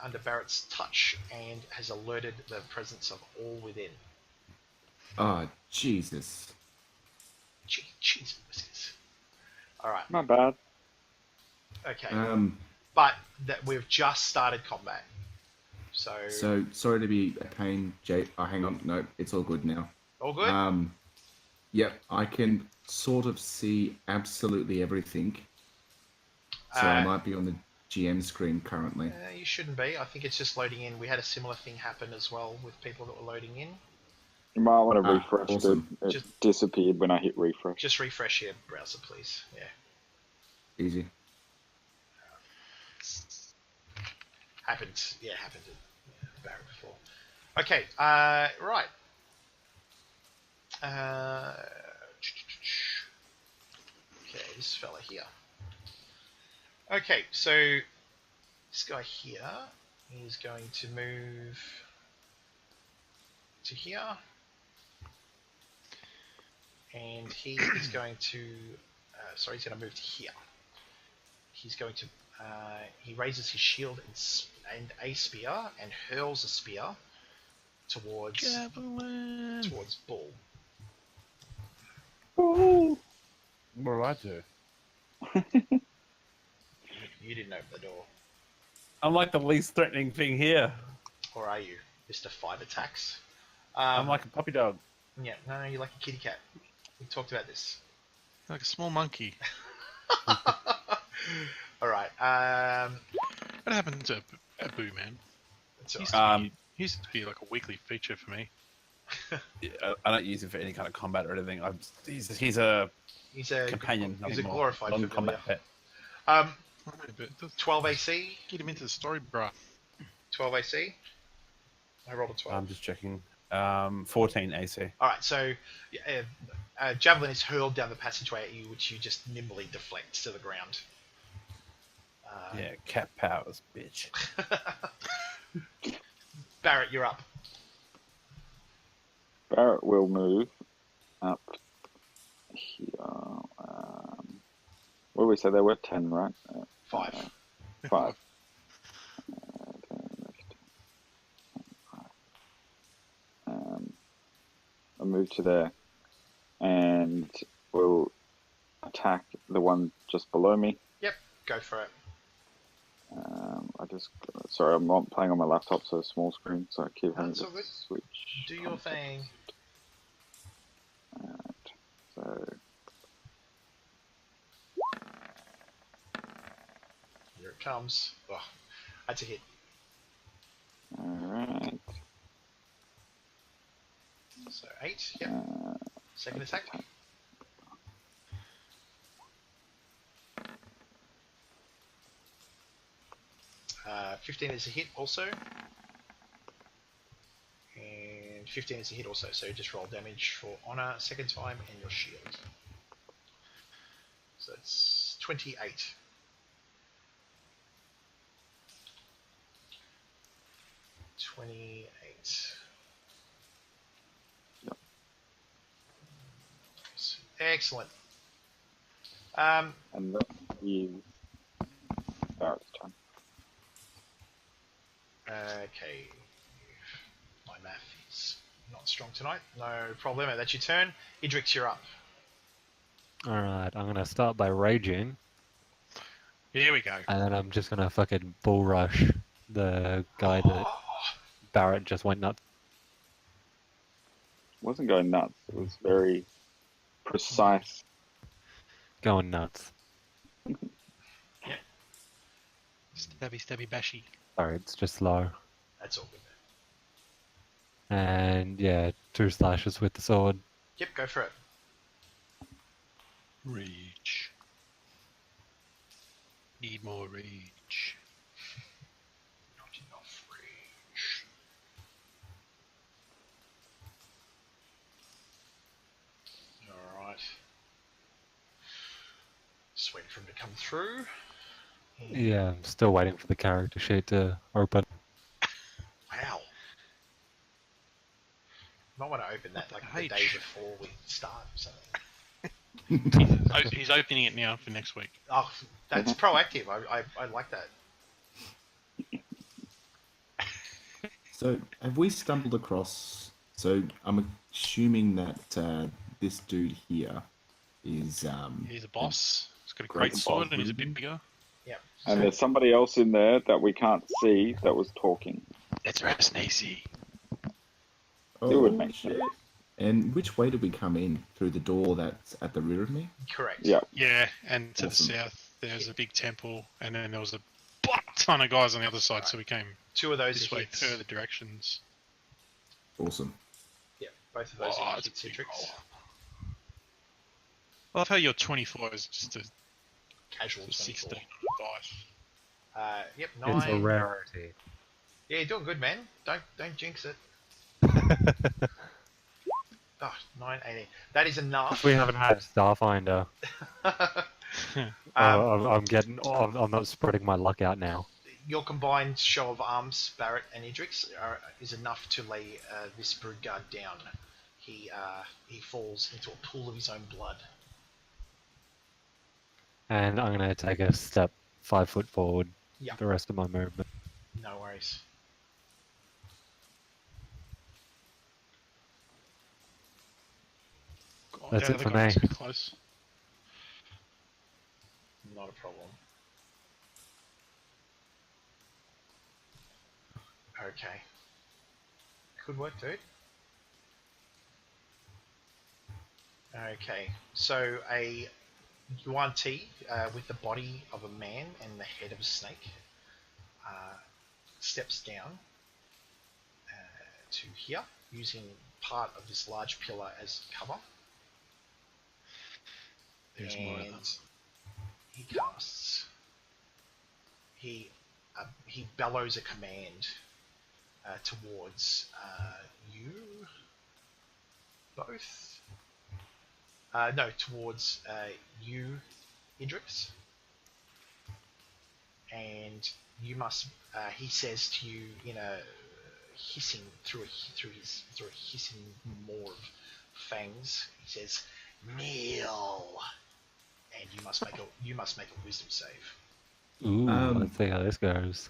under Barrett's touch and has alerted the presence of all within. Oh, Jesus. Cheese whiskers. All right. Not bad. Okay. Um, But that we've just started combat. So sorry to be a pain, Jay. Oh, hang on. No, it's all good now. all good? Yep, I can sort of see absolutely everything. So I might be on the GM screen currently. You shouldn't be. I think it's just loading in. We had a similar thing happen as well with people that were loading in. You might want to refresh. Awesome. It disappeared when I hit refresh. Just refresh your browser, please. Yeah. Easy. Happened to Barrett before. Okay, right. Okay, this fella here. Okay, so this guy here is going to move to here. And he is going to... he's going to move to here. He's going to... he raises his shield and a spear and hurls a spear towards Bull. What do I do? You didn't open the door. I'm like the least threatening thing here. Or are you, Mr. Five Attacks? I'm like a puppy dog. Yeah, no, you're like a kitty cat. We talked about this. Like a small monkey. All right. What happened to Boo Man? It's all right. He used to be like a weekly feature for me. Yeah, I don't use him for any kind of combat or anything. He's a companion. He's a nothing more. glorified familiar. Non-combat pet. 12 AC. Get him into the story, bruh. 12 AC. I rolled a 12. I'm just checking. 14 AC. All right, so javelin is hurled down the passageway at you, which you just nimbly deflect to the ground. Yeah, cat powers, bitch. Barrett, you're up. Barrett will move up here. What did we say? There were 10, right? 5. 5. I'll move to there and we'll attack the one just below me. Yep, go for it. Sorry, I'm not playing on my laptop, so it's small screen, so I keep having That's to all good. switch. Do your thing. Alright, so Here it comes. Oh, that's a hit. alright. So 8, yep. Second attack. 15 is a hit also. And 15 is a hit also, so just roll damage for honor second time and your shield. So it's 28. Excellent. And that is Barrett's turn. Okay. My math is not strong tonight. No problem. That's your turn. Idrix, you're up. Alright, I'm gonna start by raging, Here we go. and then I'm just gonna fucking bull rush the guy that Barrett just went nuts. Wasn't going nuts. It was very precise. Going nuts. Stabby, stabby, bashy. Sorry, it's just slow. That's all good. And yeah, 2 slashes with the sword. Yep, go for it. Reach. Need more reach. Not enough reach. Alright. Just waiting for him to come through. Yeah, I'm still waiting for the character sheet to open. Wow. Might want to open that like the H. day before we start or something. He's opening it now for next week. Oh, that's proactive. I like that. So, have we stumbled across? So, I'm assuming that this dude here is He's a boss. He's got a Great great sword and he's a Reading. bit bigger. Yep. And there's somebody else in there that we can't see that was talking. That's Ras Nsi. It would Oh make shit! And which way did we come in? Through the door that's at the rear of me? Correct. Yeah. Yeah, and to Awesome. the south there's a big temple, and then there was a ton of guys on the other side, so we came Two of those this are way hits. further directions. Awesome. Yep. Both of those Oh, are it's a hit big Citrix. roll. I love how your 24 is just a Casual 24. 16 dice. Yep. It's a 9. rarity. Yeah, you're doing good, man. Don't jinx it. Oh, 9, 18. That is enough. We haven't had Starfinder. I'm not spreading my luck out now. Your combined show of arms, Barrett and Idrix, is enough to lay this brood guard down. He falls into a pool of his own blood. And I'm going to take a step 5 foot forward. Yep. The rest of my movement. No worries. God, That's the it other for guy me. must be close. Not a problem. Okay. Good work, dude. Okay, so a Yuan Ti with the body of a man and the head of a snake steps down to here, using part of this large pillar as cover. There's more of them. And he casts. He bellows a command towards you both. No, towards you, Idrix. And you must. He says to you in a hissing through a hissing maw of fangs. He says, "Kneel," and you must make a wisdom save. Ooh, let's see how this goes.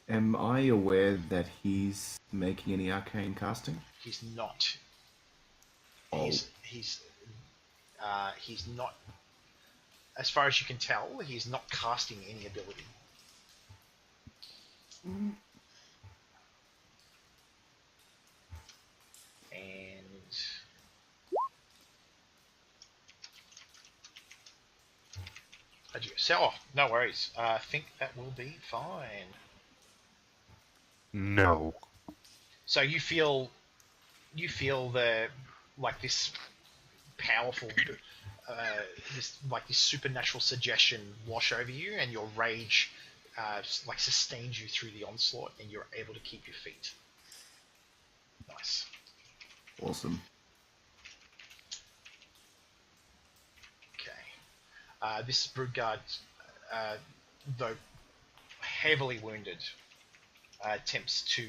Am I aware that he's making any arcane casting? He's not. Oh. He's not. As far as you can tell, he's not casting any ability. And so, no worries. I think that will be fine. No. So you feel the this powerful, this supernatural suggestion wash over you, and your rage sustains you through the onslaught, and you're able to keep your feet. Nice. Awesome. Okay. This brood guard, though heavily wounded, attempts to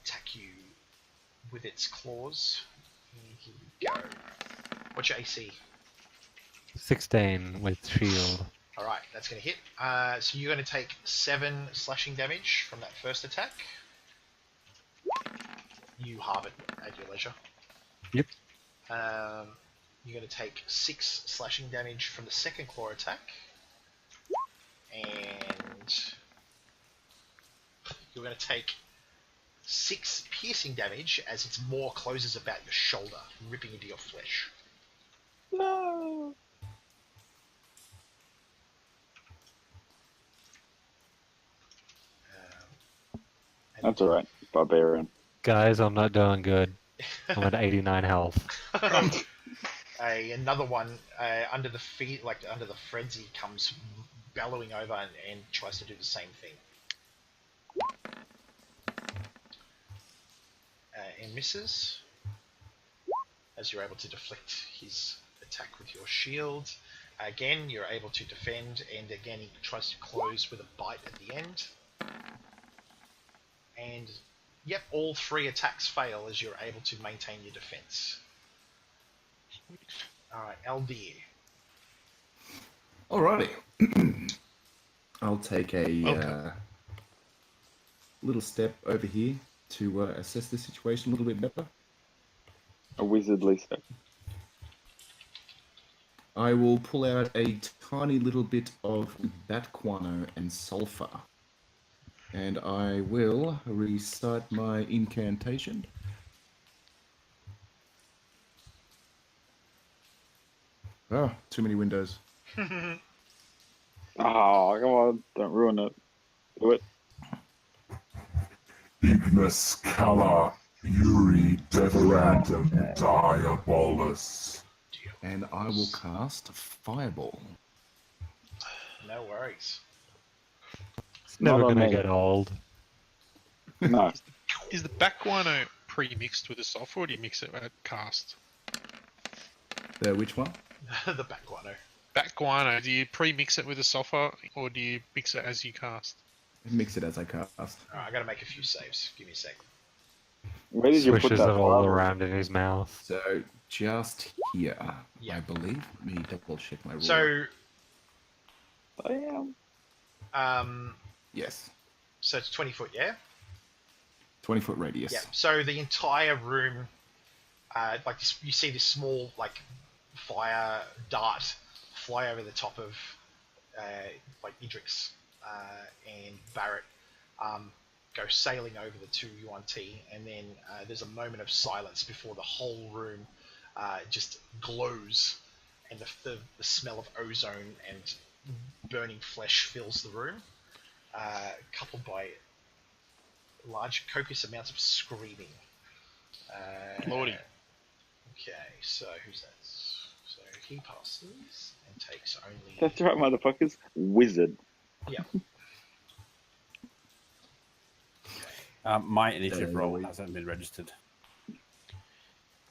attack you with its claws. Here you go. What's your AC? 16 with shield. Alright, that's going to hit. So you're going to take 7 slashing damage from that first attack. You halve it at your leisure. Yep. You're going to take 6 slashing damage from the second claw attack. And you're going to take 6 piercing damage as its maw closes about your shoulder, ripping into your flesh. No. That's alright, barbarian. Guys, I'm not doing good. I'm at 89 health. Another one under the feet, under the frenzy, comes bellowing over and tries to do the same thing. And misses, as you're able to deflect his attack with your shield. Again, you're able to defend, and again he tries to close with a bite at the end. And yep, all 3 attacks fail as you're able to maintain your defense. Alright, Aldir. Alrighty. I'll take a little step over here to assess the situation a little bit better. A wizardly step. I will pull out a tiny little bit of bat guano and sulfur. And I will recite my incantation. Oh, too many windows. Oh, come on, don't ruin it. Do it. Ignis Cala, Fury Deveratum Diabolus. And I will cast Fireball. No worries. It's never Not on gonna me. get old. No. Is the back guano pre-mixed with the sulfur, or do you mix it at cast? Which one? The back guano. Back guano, do you pre-mix it with the sulfur, or do you mix it as you cast? Mix it as I cast. Alright, I gotta make a few saves. Give me a sec. Where did you put Swishes that? it all fireball? around in his mouth. So just here, Yeah. I believe. Let me double check my rule. So, Damn. yes, so it's 20 foot, yeah? 20-foot radius. Yeah. So the entire room, like this, you see this small like fire dart fly over the top of like Idrix and Barrett, go sailing over the two Yuan Ti, and then there's a moment of silence before the whole room just glows, and the smell of ozone and burning flesh fills the room, coupled by large copious amounts of screaming. Lordy. Okay, so who's that? So he passes and takes only... That's right, motherfuckers. Wizard. Yeah. My initiative roll hasn't been registered.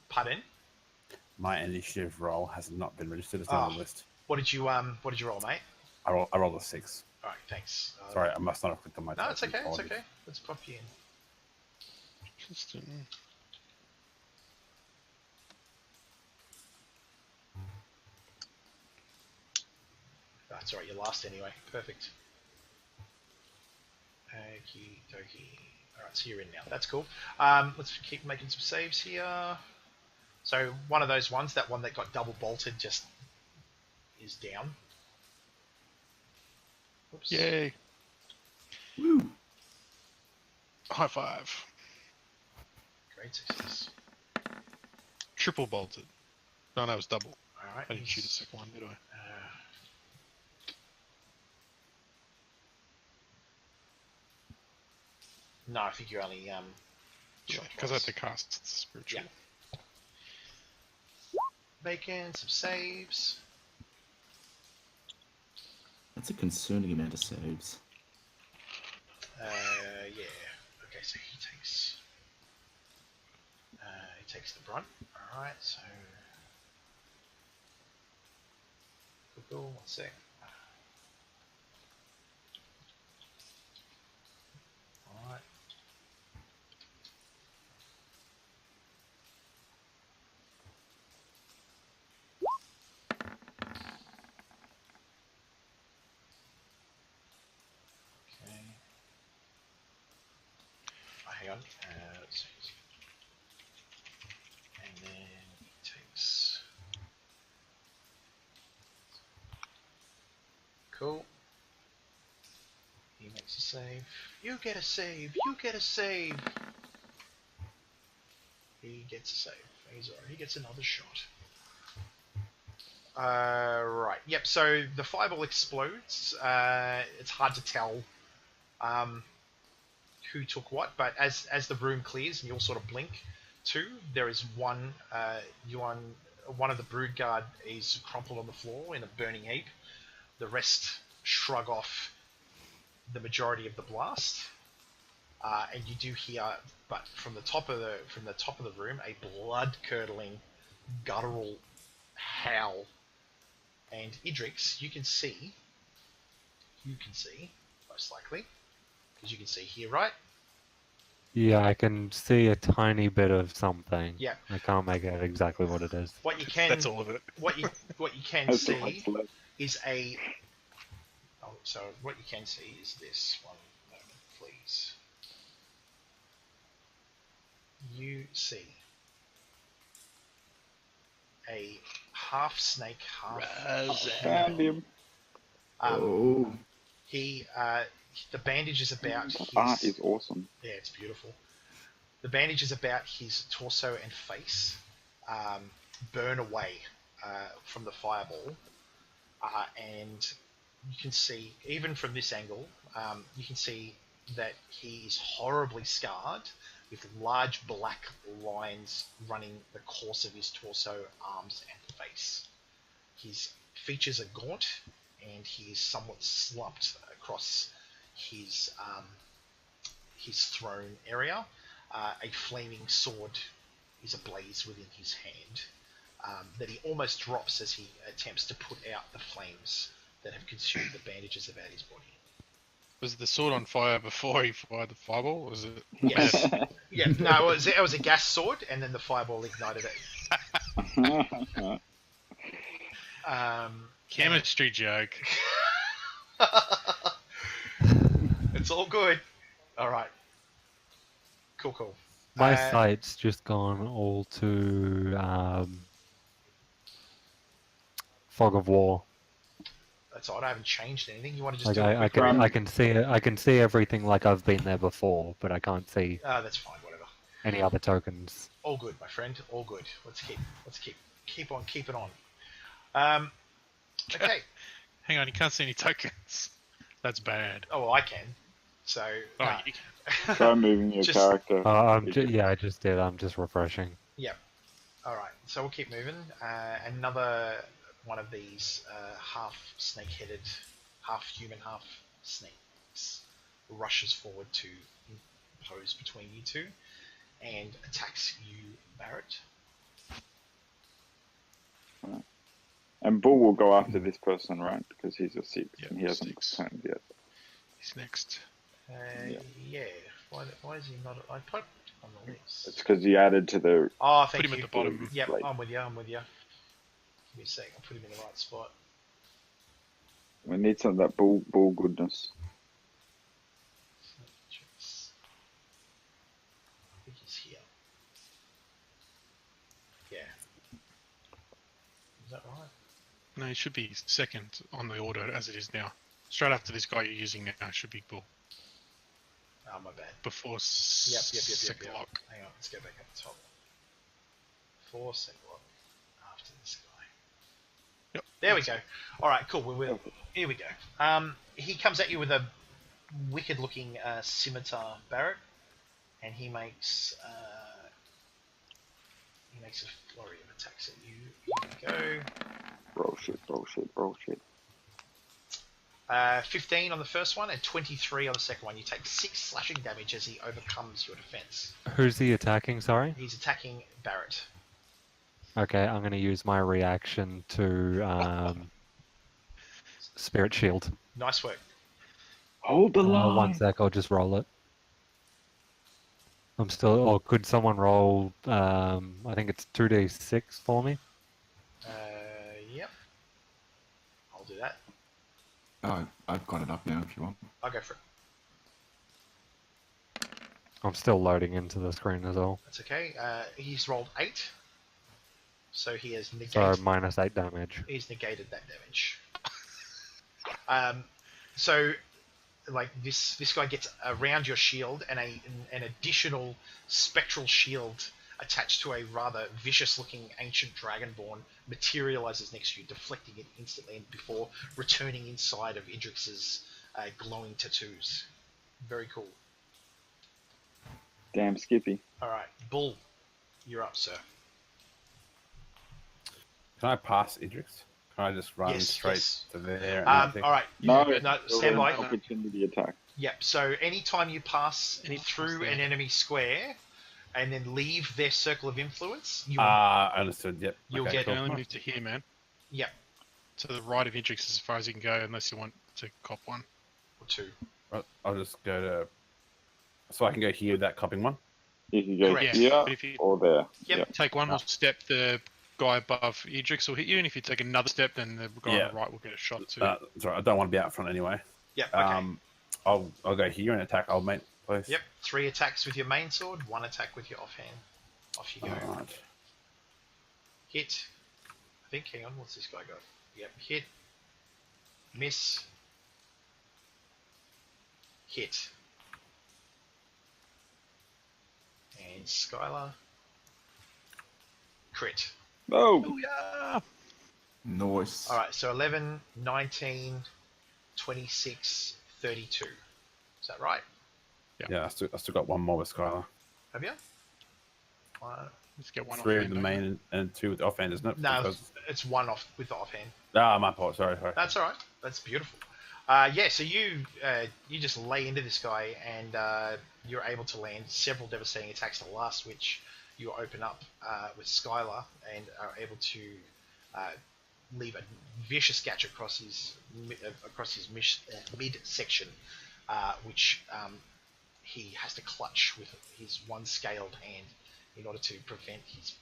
Pardon? My initiative roll has not been registered. It's not on the list. What did you roll, mate? I rolled a 6. Alright, thanks. Sorry, I must not have clicked on my No, it's token. okay, it's Apologies. okay. Let's pop you in. That's alright, you're last anyway. Perfect. Okie dokie. Alright, so you're in now. That's cool. Let's keep making some saves here. So one of those ones, that one that got double bolted, just is down. Oops. Yay. Woo. High five. Great success. Triple bolted. No, it was double. Alright. I didn't shoot the second one, did I? No, I think you only Yeah, shot because I had twice. to cast the spiritual. Yeah. Making some saves. That's a concerning amount of saves. Yeah. Okay, so he takes the brunt. All right, so cool. 1 sec. All right. Okay. Oh, hang on. Let's see. And then he takes. Cool. He makes a save. You get a save. You get a save. He gets a save. He's alright. He gets another shot. Right. Yep. So the fireball explodes. It's hard to tell who took what, but as the room clears and you all sort of blink too, there is one one of the brood guard is crumpled on the floor in a burning heap. The rest shrug off the majority of the blast, and you do hear, but from the top of the room, a blood-curdling, guttural howl. And Idrix, you can see, most likely, because you can see here, right? Yeah, I can see a tiny bit of something. Yeah. I can't make out exactly what it is. What you can, That's all of it. what you can That's see what's left. is a. Oh, so what you can see is this. One moment, please. you see a half snake, half. Found him. The bandage is about The his. art is awesome. Yeah, it's beautiful. The bandage is about his torso and face, burn away from the fireball, and you can see, even from this angle, you can see that he is horribly scarred, with large black lines running the course of his torso, arms, and face. His features are gaunt, and he is somewhat slumped across his throne area. A flaming sword is ablaze within his hand, that he almost drops as he attempts to put out the flames that have consumed the bandages about his body. Was the sword on fire before he fired the fireball? Or was it? Yes. Yeah. No, it was a gas sword, and then the fireball ignited it. Chemistry joke. It's all good. All right. Cool. My sight's just gone all to fog of war. That's odd. I haven't changed anything. You want to just Like do a I quick run? I can see everything like I've been there before, but I can't see That's fine. Whatever. any other tokens. All good, my friend. All good. Let's keep on keeping on. Okay. Hang on, you can't see any tokens. That's bad. Oh, well, I can. So. Oh, you can. Try moving your character. Yeah, I just did. I'm just refreshing. Yep. All right. So we'll keep moving. Another one of these half snake-headed, half human, half snakes rushes forward to impose between you two and attacks you, Barrett. And Bull will go after this person, right? Because he's a 6 Yep, and he hasn't 6. turned yet. He's next. Yeah. Why is he not? I put on the list. It's because he added to the. Oh, thank Put him you. at the bottom. Yep, Like- I'm with you. Give me a sec. I'll put him in the right spot. We need some of that bull goodness. I think he's here. Yeah. Is that right? No, he should be second on the order as it is now. Straight after this guy you're using now should be Bull. Oh, my bad. Before Yep. Seclock. Hang on, let's go back up the top. 4 Seclock after this guy. Yep. There we go. All right, cool. Here we go. He comes at you with a wicked-looking scimitar, Barrett, and he makes a flurry of attacks at you. Here we go. Roll shit. 15 on the first one and 23 on the second one. You take 6 slashing damage as he overcomes your defense. Who's he attacking? Sorry. He's attacking Barrett. Okay, I'm going to use my reaction to Spirit Shield. Nice work. Hold the line. 1 sec, I'll just roll it. I'm still. Or could someone roll? I think it's 2d6 for me. Yep. I'll do that. Oh, I've got it up now if you want. I'll go for it. I'm still loading into the screen as well. That's okay. He's rolled 8. So he has negated. So -8 damage. He's negated that damage. So, like this guy gets around your shield, and an additional spectral shield attached to a rather vicious-looking ancient dragonborn materializes next to you, deflecting it instantly before returning inside of Idrix's glowing tattoos. Very cool. Damn Skippy. All right, Bull, you're up, sir. Can I pass Idrix? Can I just run Yes, straight yes. to there? All right. No, Stand by. Opportunity attack. Yep. So anytime you pass through there. an enemy square and then leave their circle of influence, you Understood. Yep. You'll okay, get- You can cool. only move to here, man. yep, To the right of Idrix as far as you can go, unless you want to cop one. or 2. Right, I'll just go to. So I can go here with that copping one. You can go Correct. here But if you or there. Yep. take one more step, the guy above Idrix will hit you, and if you take another step, then the guy Yeah. on the right will get a shot too. Sorry, I don't want to be out front anyway. Yep. Okay. I'll go here and attack old mate Both. Yep, 3 attacks with your main sword, 1 attack with your offhand. Off you go. Alright. Hit. I think, hang on, what's this guy got? Yep, hit. Miss. Hit. And Skylar. Crit. No! Booyah! Nice. Alright, so 11, 19, 26, 32. Is that right? Yeah, I still got one more with Skylar. Have you? Let's get one 3 off with the main and 2 with the offhand, isn't it? No, Because... it's 1 off with the offhand. my part. Sorry. That's alright. That's beautiful. Yeah, so you just lay into this guy and you're able to land several devastating attacks. The last which you open up with Skylar and are able to leave a vicious gash across his midsection, which he has to clutch with his one scaled hand in order to prevent his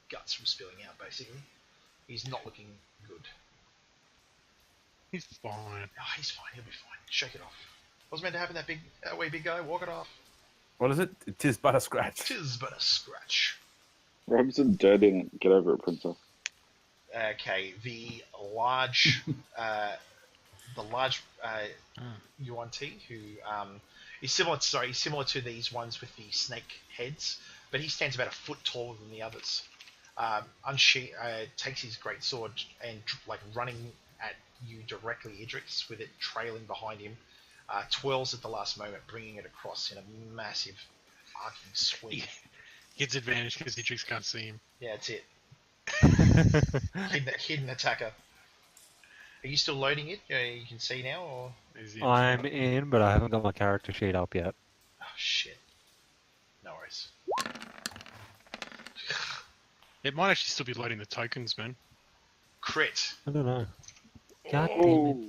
guts from spilling out. Basically, he's not looking good. He's fine. Oh, he's fine. He'll be fine. Shake it off. What's meant to happen? That wee big guy. Walk it off. What is it? It is but a scratch. Tis but a scratch. Rub some dirt in it. Get over it, princess. Okay, the large Yuan Ti, who is similar. Sorry, he's similar to these ones with the snake heads, but he stands about a foot taller than the others. Takes his great sword and like running at you directly, Idrix, with it trailing behind him, twirls at the last moment, bringing it across in a massive arcing sweep. Gets advantage because Idrix can't see him. Yeah, that's it. Hidden attacker. Are you still loading it? You can see now, or? Is he I'm in, but I haven't got my character sheet up yet. Oh shit. No worries. It might actually still be loading the tokens, man. Crit. I don't know. God Oh.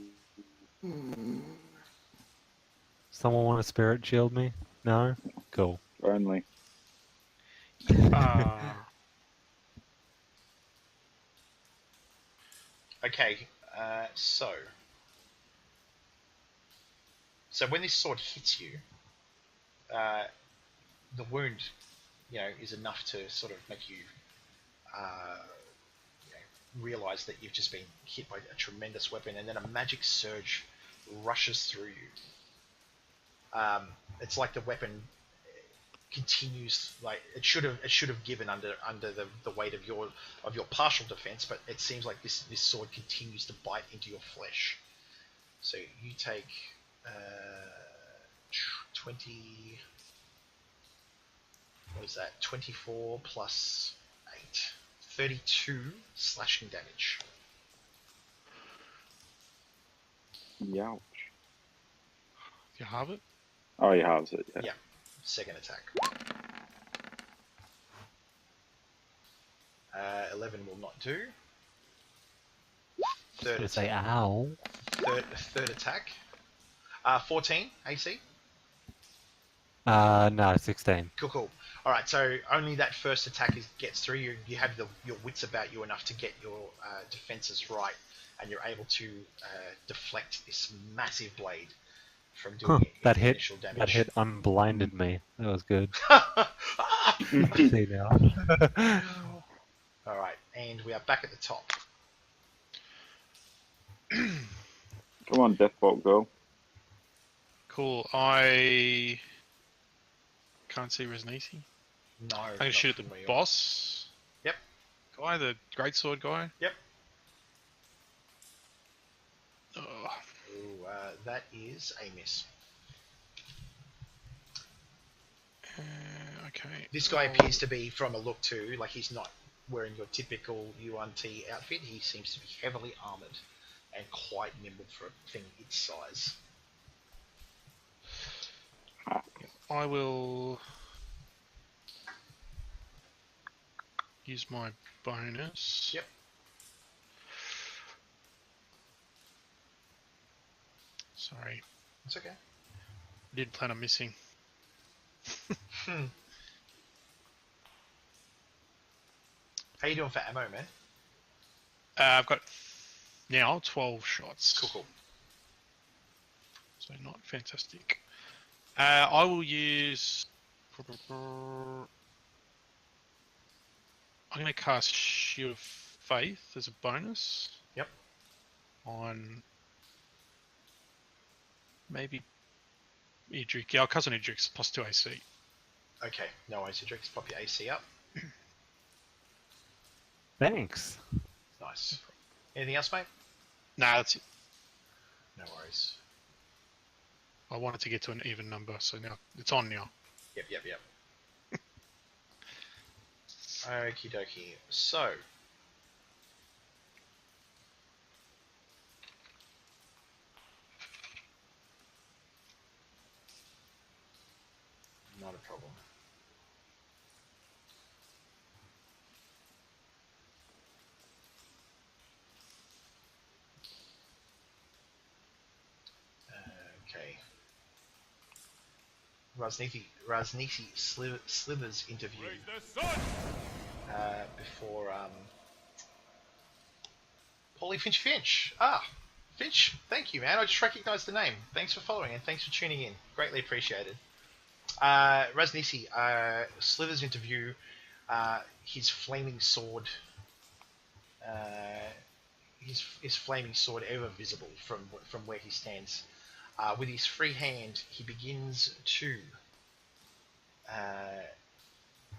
damn it. Someone want to spirit shield me? No? Cool. Only. Okay, so when this sword hits you, the wound, is enough to sort of make you, realize that you've just been hit by a tremendous weapon, and then a magic surge rushes through you. It's like the weapon continues, like it should have given under the weight of your partial defense, but it seems like this sword continues to bite into your flesh. So you take 20. What is that? 24 plus 8, 32 slashing damage. Youch. You have it? Oh, he halves it, yeah. Yeah. Second attack. 11 will not do. Third Say attack. ow. Third attack. 14 AC. No, 16. Cool. All right. So only that first attack gets through you. You have your wits about you enough to get your defenses right, and you're able to deflect this massive blade from doing That hit. initial damage. That hit unblinded me. That was good. See now. All right, and we are back at the top. Come on, Deathbolt girl. Cool. I can't see Ras Nsi. No. I can shoot at the boss. Yep. Guy, the greatsword guy. Yep. Oh. Ooh, that is a miss. Okay. This guy appears to be, from a look too, like he's not wearing your typical Yuan Ti outfit. He seems to be heavily armoured and quite nimble for a thing its size. I will use my bonus. Yep. Sorry. It's okay. I didn't plan on missing. How you doing for ammo, man? I've got now 12 shots. Cool. So not fantastic. I will use. I'm going to cast Shield of Faith as a bonus. Yep. On maybe Edric. Yeah, I'll cast on Edric's +2 AC. Okay, no worries, Idrix. Pop your AC up. Thanks. Nice. Anything else, mate? Nah, that's it. No worries. I wanted to get to an even number, so now it's on now. Yep. Okie dokie. So. Not a problem. Okay. Ras Nsi Slither's interview before Paulie Finch. Finch, thank you, man. I just recognised the name. Thanks for following and thanks for tuning in. Greatly appreciated. Ras Nsi, Slither's interview, his flaming sword, his flaming sword ever visible from where he stands. With his free hand, he begins to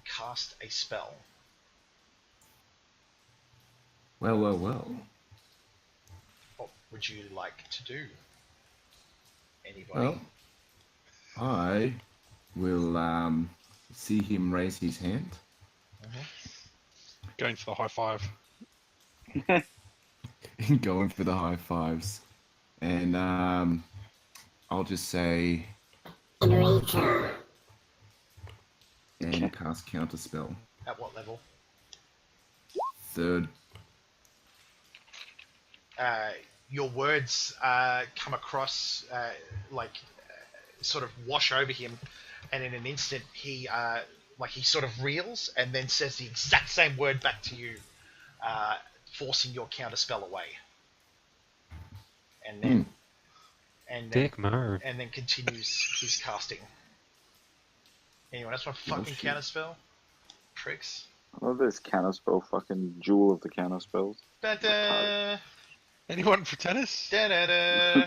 cast a spell. Well. What would you like to do? Anybody? Well, I will see him raise his hand. Going for the high five. Going for the high fives. And I'll just say Eureka. and cast counter spell. At what level? Third. Your words come across sort of wash over him, and in an instant he sort of reels and then says the exact same word back to you, forcing your counter spell away. And then Dick move. and then continues his casting. Anyone else want fucking shit. counter spell? Pricks. I love this counterspell, fucking jewel of the counterspells. Da-da, Anyone for tennis? da-da-da.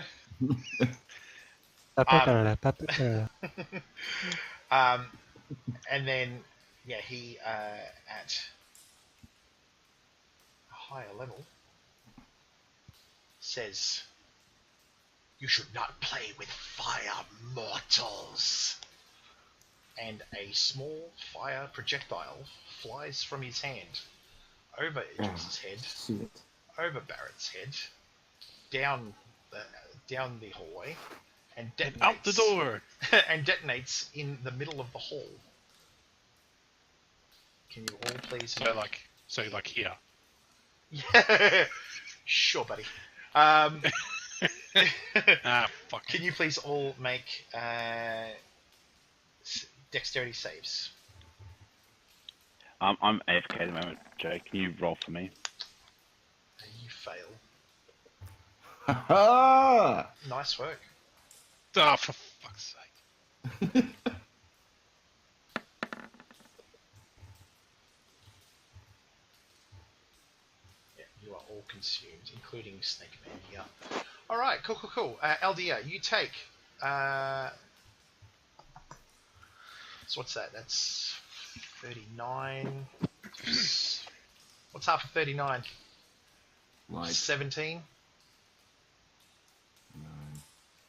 And then, yeah, he at a higher level says, "You should not play with fire, mortals." And a small fire projectile flies from his hand over Idris's head, Shit. over Barrett's head, down the hallway, and detonates Out the door. and detonates in the middle of the hall. Can you all please? So like here. Yeah, sure, buddy. Fuck. Can you please all make dexterity saves? I'm AFK at the moment, Joe. Can you roll for me? You fail. Ha Nice work. Oh, for fuck's sake. Yeah, you are all consumed, including Snake Man here. All right, cool. Aldia, you take. So what's that? That's 39. What's half of 39? Like 17?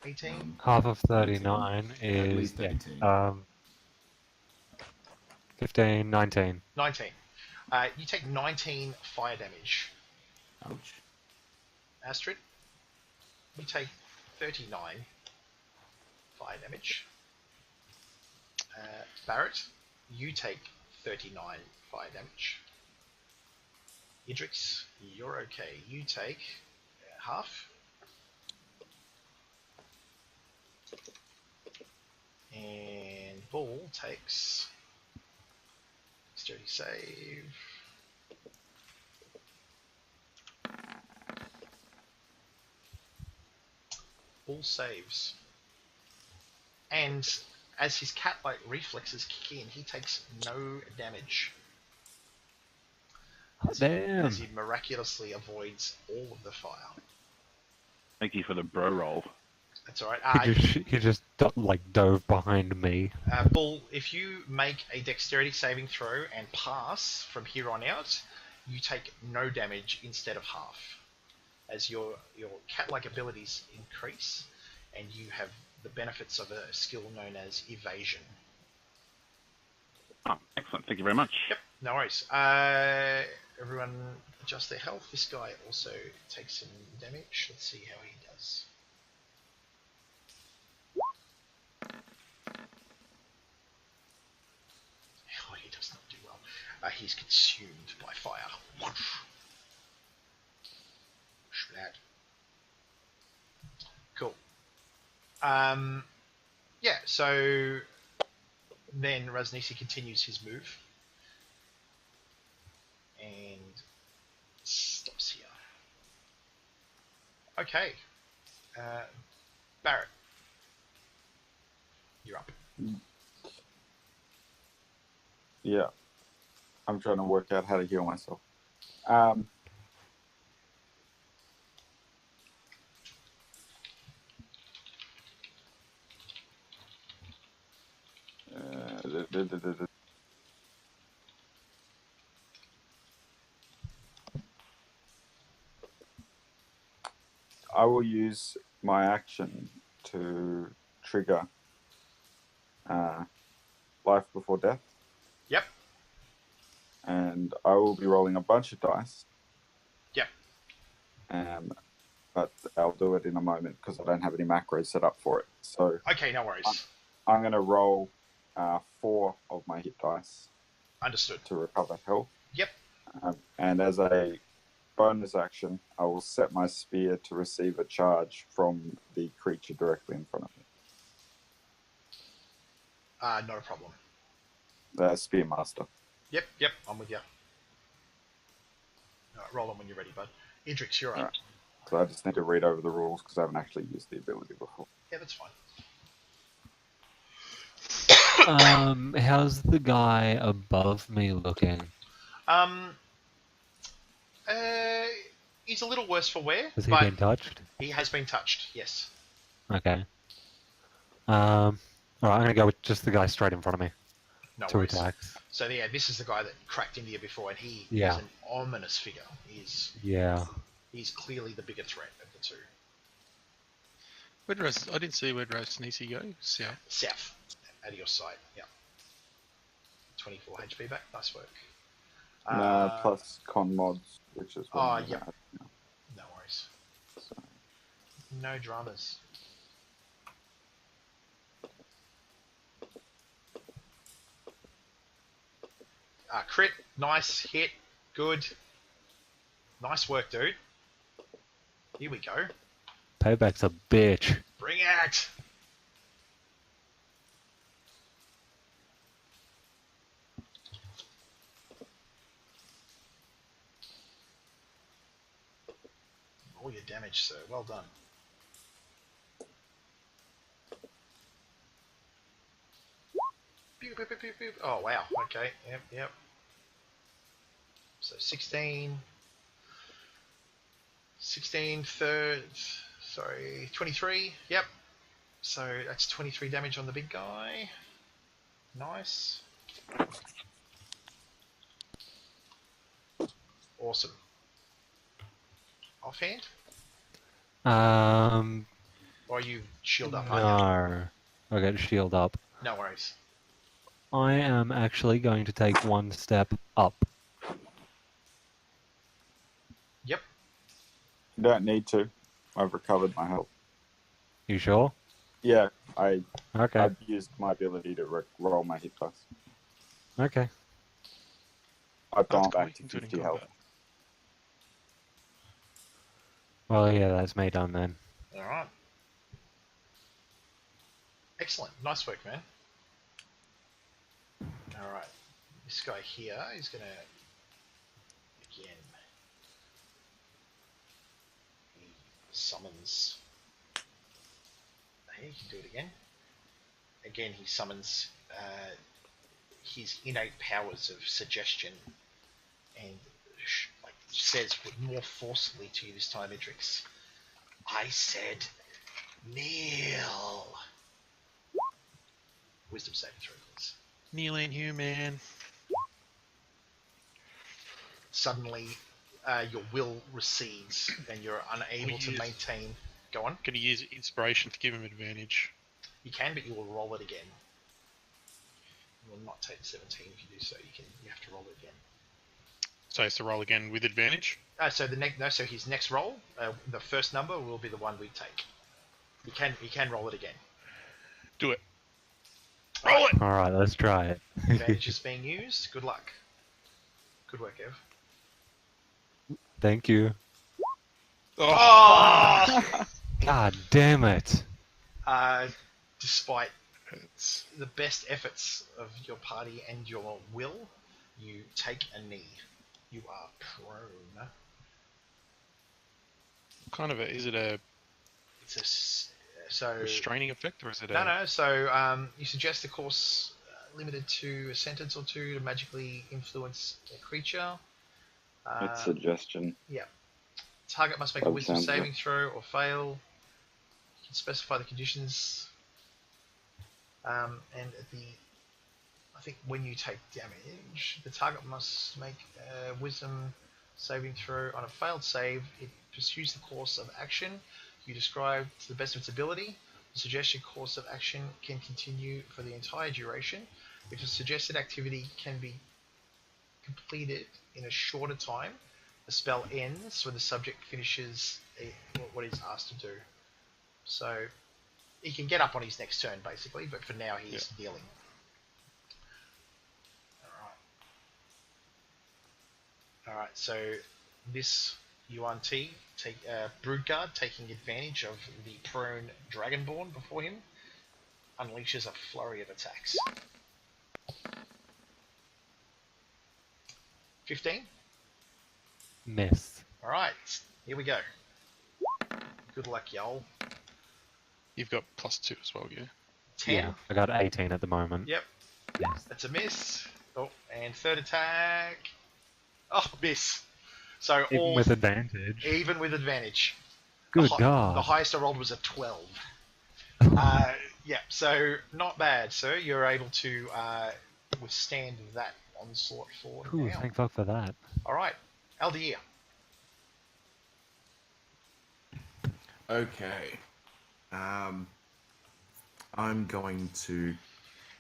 18? Half of 39 at is least 18. 15, 19. 19. You take 19 fire damage. Ouch. Astrid, you take 39 fire damage. Barrett, you take 39 fire damage. Idrix, you're okay. You take half. And Bull takes dexterity save. Bull saves. And as his cat-like reflexes kick in, he takes no damage. As Damn. he miraculously avoids all of the fire. Thank you for the bro roll. That's alright. He just like dove behind me. Bull, if you make a dexterity saving throw and pass from here on out, you take no damage instead of half. As your cat-like abilities increase, and you have the benefits of a skill known as evasion. Oh, excellent. Thank you very much. Yep, no worries. Everyone adjust their health. This guy also takes some damage. Let's see how he does. Oh, he does not do well. He's consumed by fire. Splat. Cool. Yeah, so then Ras Nsi continues his move and stops here. Okay. Barrett, you're up. Yeah. I'm trying to work out how to heal myself. I will use my action to trigger life before death. Yep. And I will be rolling a bunch of dice. Yep. But I'll do it in a moment because I don't have any macros set up for it. So okay, no worries. I'm going to roll 4 of my hit dice. Understood. To recover health. Yep. And as a bonus action, I will set my spear to receive a charge from the creature directly in front of me. Not a problem. The Spearmaster. Yep, I'm with you. Alright, roll on when you're ready, bud. Idrix, you're up. Right. So I just need to read over the rules because I haven't actually used the ability before. Yeah, that's fine. How's the guy above me looking? He's a little worse for wear. Has he been touched? He has been touched, yes. Okay. Alright, I'm gonna go with just the guy straight in front of me. No 2 worries. attacks. So yeah, this is the guy that cracked into you before, and he is an ominous figure. He's clearly the bigger threat of the two. I didn't see where Ras Nsi go. South. South, out of your sight. Yeah. 24 HP back. Nice work. Plus con mods, which is what yep. No worries. So. No dramas. Crit, nice hit, good. Nice work, dude. Here we go. Payback's a bitch. Bring it! All your damage, sir. Well done. Pew, pew, pew, pew, pew. Oh, wow. Okay. Yep. So 16, 23. Yep. So that's 23 damage on the big guy. Nice. Awesome. Offhand? Or are you shield up? No. I got shield up. No worries. I am actually going to take 1 step up. Yep. You don't need to. I've recovered my health. You sure? Yeah, I've used my ability to roll my hit dice. Okay. I've gone back to 50 health. Well, yeah, that's me done then. Alright. Excellent. Nice work, man. Alright. This guy here is going to, again, he summons. Hey, you can do it again. again, he summons his innate powers of suggestion and like says more forcefully to you this time, Idrix. I said, kneel. Wisdom saving throw, please. Kneeling human. Suddenly, your will recedes and you're unable to maintain. Go on. Can you use inspiration to give him advantage? You can, but you will roll it again. You will not take 17 if you do so. You have to roll it again. So it's to roll again with advantage? So his next roll, the first number will be the one we take. You can roll it again. Do it. Roll it! Alright, let's try it. Advantage is being used. Good luck. Good work, Ev. Thank you. Oh! God damn it. Despite It's... the best efforts of your party and your will, you take a knee. You are prone. What kind of is it a So restraining effect, or is it no. So you suggest a course limited to a sentence or two to magically influence a creature. It's suggestion. Yeah. Target must make a wisdom saving throw or fail. You can specify the conditions. And I think when you take damage, the target must make a wisdom saving throw. On a failed save, it pursues the course of action you describe to the best of its ability. The suggested course of action can continue for the entire duration. If a suggested activity can be completed in a shorter time, the spell ends when the subject finishes what he's asked to do. So he can get up on his next turn, basically, but for now he's kneeling. Alright, so this Yuan Ti, Broodguard, taking advantage of the prone Dragonborn before him, unleashes a flurry of attacks. 15? Miss. Alright, here we go. Good luck, y'all. You've got +2 as well, yeah? 10. Yeah, I got 18 at the moment. Yep. Yes. That's a miss. Oh, and third attack. Oh, miss. So Even with advantage. Even with advantage. Good God. The highest I rolled was a 12. Yeah, so not bad, sir. You're able to withstand that onslaught for Ooh, now. thank fuck for that. Alright, Aldir. Okay. I'm going to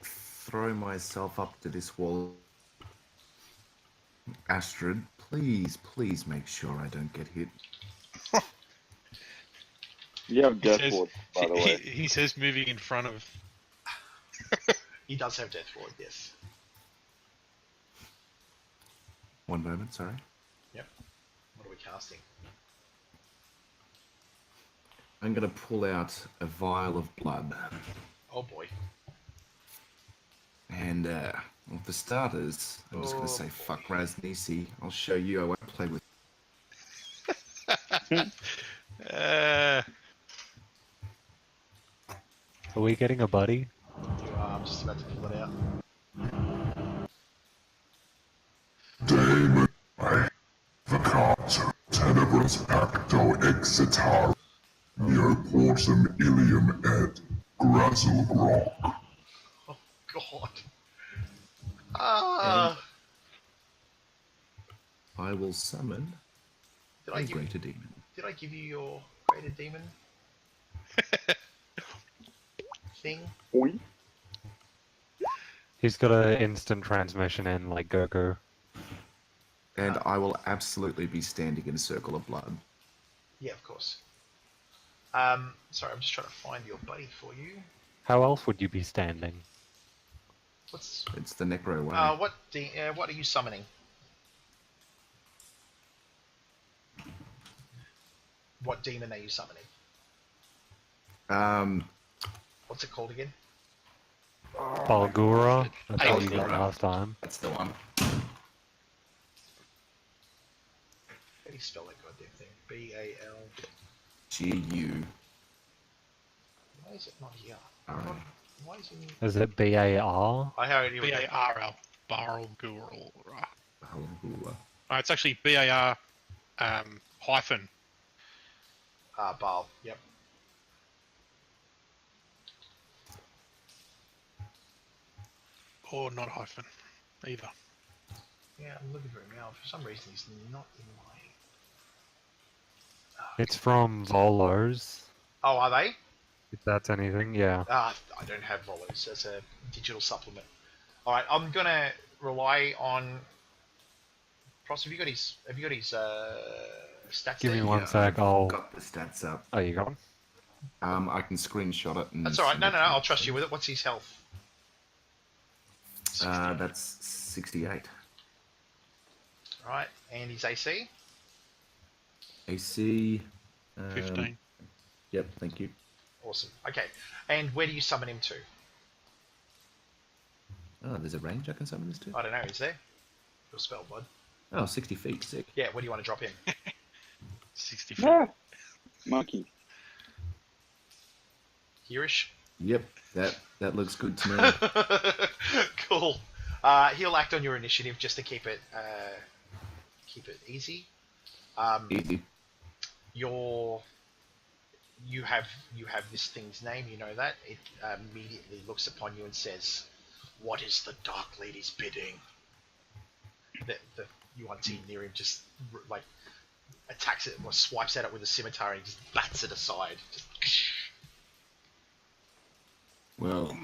throw myself up to this wall. Astrid, please make sure I don't get hit. You have death ward, by the way. He says moving in front of... He does have death ward, yes. One moment, sorry. Yep. What are we casting? I'm going to pull out a vial of blood. Oh boy. And, well, for starters, I'm just going to say, fuck Ras Nsi. I'll show you I won't play with... Are we getting a buddy? You are. I'm just about to pull it out. Damon, I Vacato, Tenebris Pacto Exitar, Neoportum Ilium et Grazzle Grok. Oh god. Ah. I will summon Did a greater demon. Did I give you your greater demon thing? Oui. He's got an instant transmission in, like Goku. And I will absolutely be standing in a circle of blood. Yeah, of course. Sorry, I'm just trying to find your buddy for you. How else would you be standing? What's It's the Necro way. what are you summoning? What demon are you summoning? What's it called again? Balgura? That's what you got last time. That's the one. How do you spell that goddamn thing? B-A-L... G-U. Why is it not here? Alright. Why is he... Is it B-A-R? I heard it. B-A-R-L. Barrel Guru. Bahula. It's actually B-A-R hyphen. Baal. Yep. Or not hyphen. Either. Yeah, I'm looking for him now. For some reason, he's not in my... It's from Volos, Oh, are they? if that's anything, yeah. I don't have Volos as a digital supplement. All right, I'm gonna rely on. Pross, have you got his stats? Give me there? one sec, I've got the stats up. Oh, you got 'em? I can screenshot it. And That's all right. send No, it no, to no. you. I'll trust you with it. What's his health? That's 68. All right, and his AC. AC. 15. Yep, thank you. Awesome. Okay, and where do you summon him to? Oh, there's a range I can summon this to? I don't know. Is there? Your spell, bud. Oh, 60 feet, sick. Yeah. Where do you want to drop him? 60 feet. Ah, monkey. Hereish. Yep, that looks good to me. Cool. He'll act on your initiative just to keep it easy. Easy. You have this thing's name. You know that it immediately looks upon you and says, "What is the Dark Lady's bidding?" The Yuan Ti near him just like attacks it or swipes at it with a scimitar and just bats it aside. Just, Well,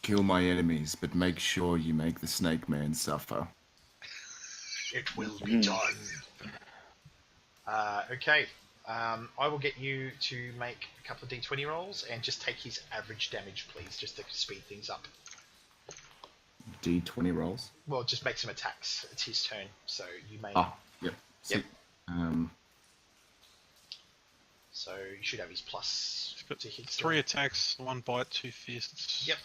kill my enemies, but make sure you make the Snake Man suffer. it will be done. Okay. I will get you to make a couple of d20 rolls and just take his average damage, please, just to speed things up. D20 rolls. Well, just make some attacks. It's his turn, so you may. Ah, yep. Yep. So, So you should have his plus Got to hit. 3 attacks, 1 bite, 2 fists. Yep.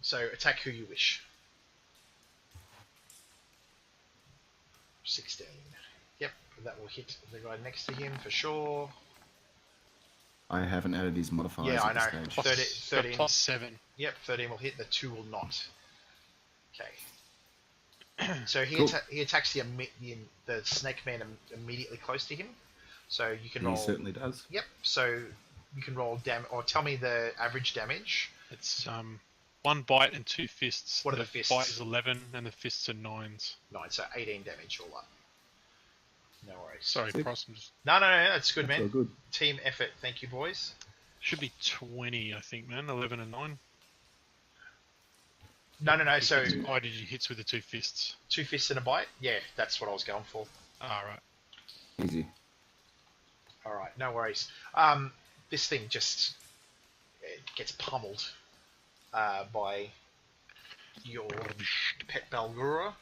So attack who you wish. 16. Yep, that will hit the guy next to him for sure. I haven't added these modifiers Yeah, I at know. this stage. Plus, 13. plus 7. Yep, 13 will hit. The 2 will not. Okay. So he Cool. he attacks the snake man immediately close to him. So you can roll. He certainly does. Yep. So you can roll or tell me the average damage. It's 1 bite and 2 fists. What are the fists? Bite is 11 and the fists are 9s. 9, so 18 damage all up. No worries. Sorry, Sick. Pross, I'm just... No, that's good, That's all man. good. Team effort. Thank you, boys. Should be 20, I think, man. 11 and 9. No. So I did you hits with the 2 fists. 2 fists and a bite. Yeah, that's what I was going for. Ah, right. Easy. All right, no worries. This thing just gets pummeled by your pet Balgura,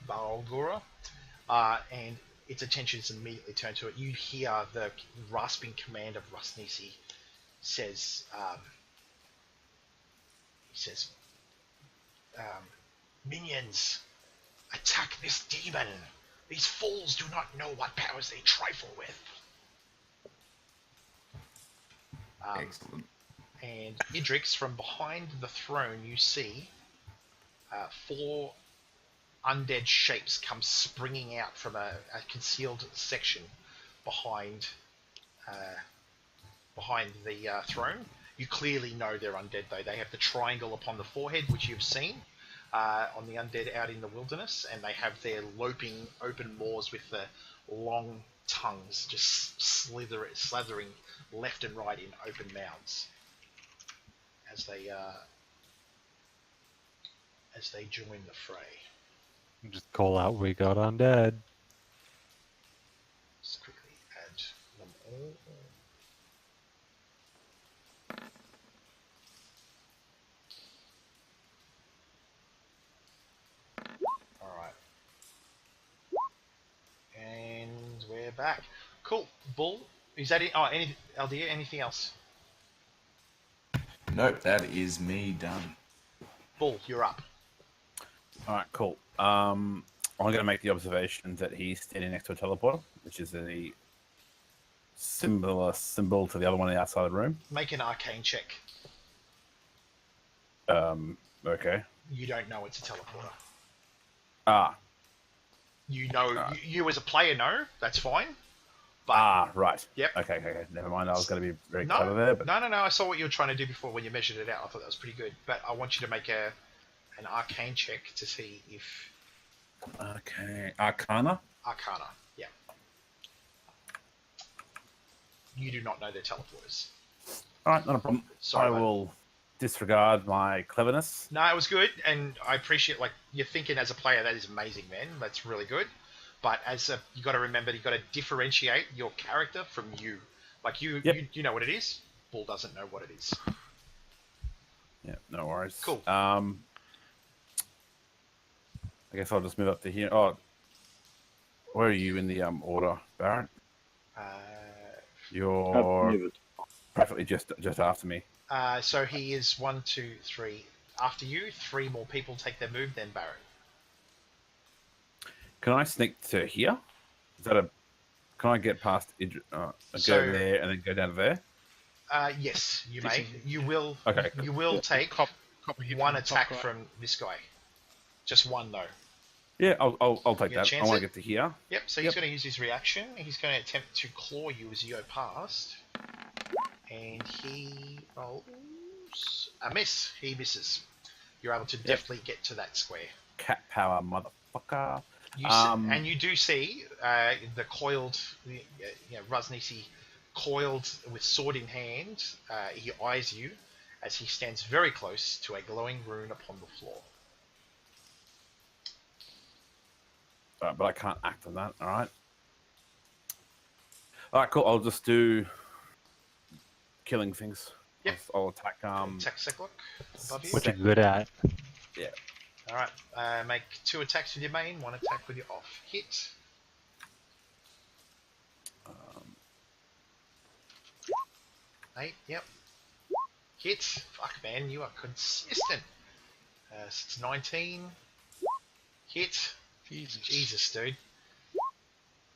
and its attention is immediately turned to it. You hear the rasping command of Ras Nsi says, "Minions, attack this demon. These fools do not know what powers they trifle with." Excellent. And Idrix, from behind the throne, you see 4 undead shapes come springing out from a concealed section behind the throne. You clearly know they're undead, though. They have the triangle upon the forehead, which you've seen on the undead out in the wilderness, and they have their loping open maws with the long tongues just slathering left and right in open mouths as they join the fray. Just call out, we got undead. Just quickly add them all. Alright. And we're back. Cool. Bull, is that it? Oh, Aldia, anything else? Nope, that is me done. Bull, you're up. All right, cool. I'm going to make the observation that he's standing next to a teleporter, which is a similar symbol to the other one outside the room. Make an arcane check. Okay. You don't know it's a teleporter. Ah. You know, you as a player know, that's fine. But, right. Yep. Okay. Never mind. I was going to be very No, clever there, but no. I saw what you were trying to do before when you measured it out. I thought that was pretty good. But I want you to make an arcane check to see if... Okay. Arcana? Arcana, yeah. You do not know they're teleporters. All right, not a problem. Sorry, I will disregard my cleverness. No, it was good, and I appreciate, like, you're thinking as a player, that is amazing, man. That's really good. But you got to remember, you got to differentiate your character from you. Like, you know what it is. Bull doesn't know what it is. Yeah, no worries. Cool. I guess I'll just move up to here. Oh, where are you in the order, Barrett? You're practically just after me. So he is 1, 2, 3 after you. 3 more people take their move, then Barrett. Can I sneak to here? Is that a? Can I get past? Go there and then go down to there. Yes, you may. You will. Okay. You will take Copy one attack from this guy. Just one though. Yeah, I'll take that. I want to it? get to here. Yep. So he's going to use his reaction. He's going to attempt to claw you as you go past, and he rolls a miss. He misses. You're able to deftly get to that square. Cat power, motherfucker. And you do see the coiled, Ras Nsi coiled with sword in hand. He eyes you as he stands very close to a glowing rune upon the floor. But I can't act on that. All right. All right, cool. I'll just do killing things. Yep. I'll attack. Attack Seklock above you. What you're good at. Yeah. All right. Make 2 attacks with your main, 1 attack with your off. Hit. 8. Yep. Hit. Fuck, man, you are consistent. It's 19. Hit. Jesus, dude.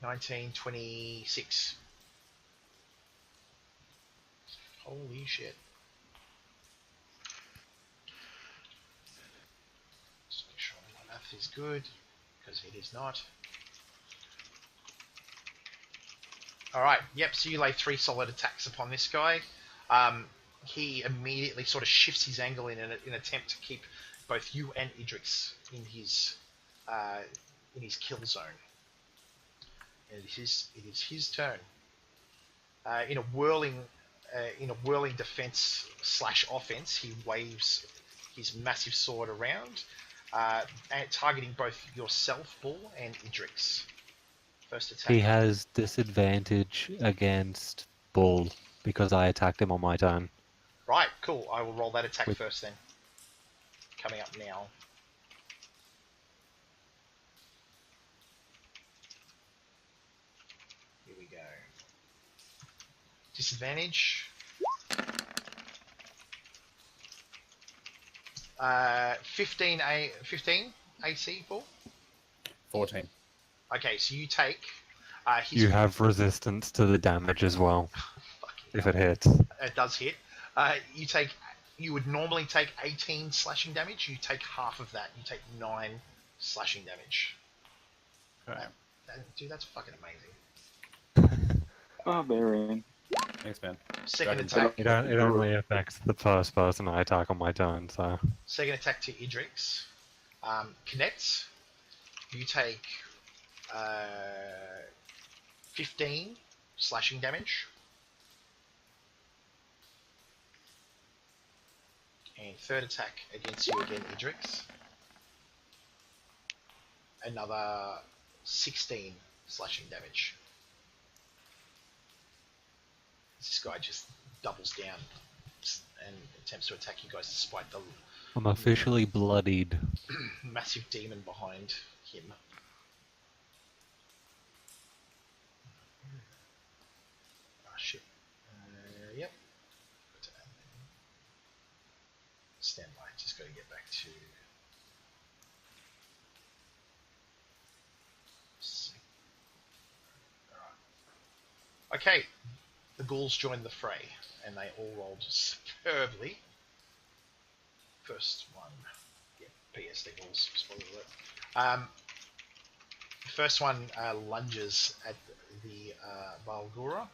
19, 26. Holy shit. Just make sure my math is good, because it is not. Alright, yep, so you lay 3 solid attacks upon this guy. He immediately sort of shifts his angle in an attempt to keep both you and Idrix in his kill zone. And it is his turn. In a whirling defense / offense, he waves his massive sword around, and targeting both yourself, Bull, and Idrix. First attack. He has disadvantage against Bull because I attacked him on my turn. Right, cool. I will roll that attack first then. Coming up now. Here we go. Disadvantage. 15 AC, Bull? 14. Okay, so you take... you have resistance to the damage as well, if it hits. It does hit. You would normally take 18 slashing damage. You take half of that. You take 9 slashing damage. Okay. Dude, that's fucking amazing. Oh, Marion. Thanks, man. Second attack. It only affects the first person I attack on my turn, so... Second attack to Idrix. Connects. You take 15 slashing damage. And third attack against you again, Idrix. Another 16 slashing damage. This guy just doubles down and attempts to attack you guys despite the I'm officially bloodied. massive demon behind him. Oh shit. Yep. Stand by, just got to get back to... Okay, the ghouls joined the fray, and they all rolled superbly. first one. Yeah, PS Eagles. Spoiler alert. The first one lunges at the Balgura.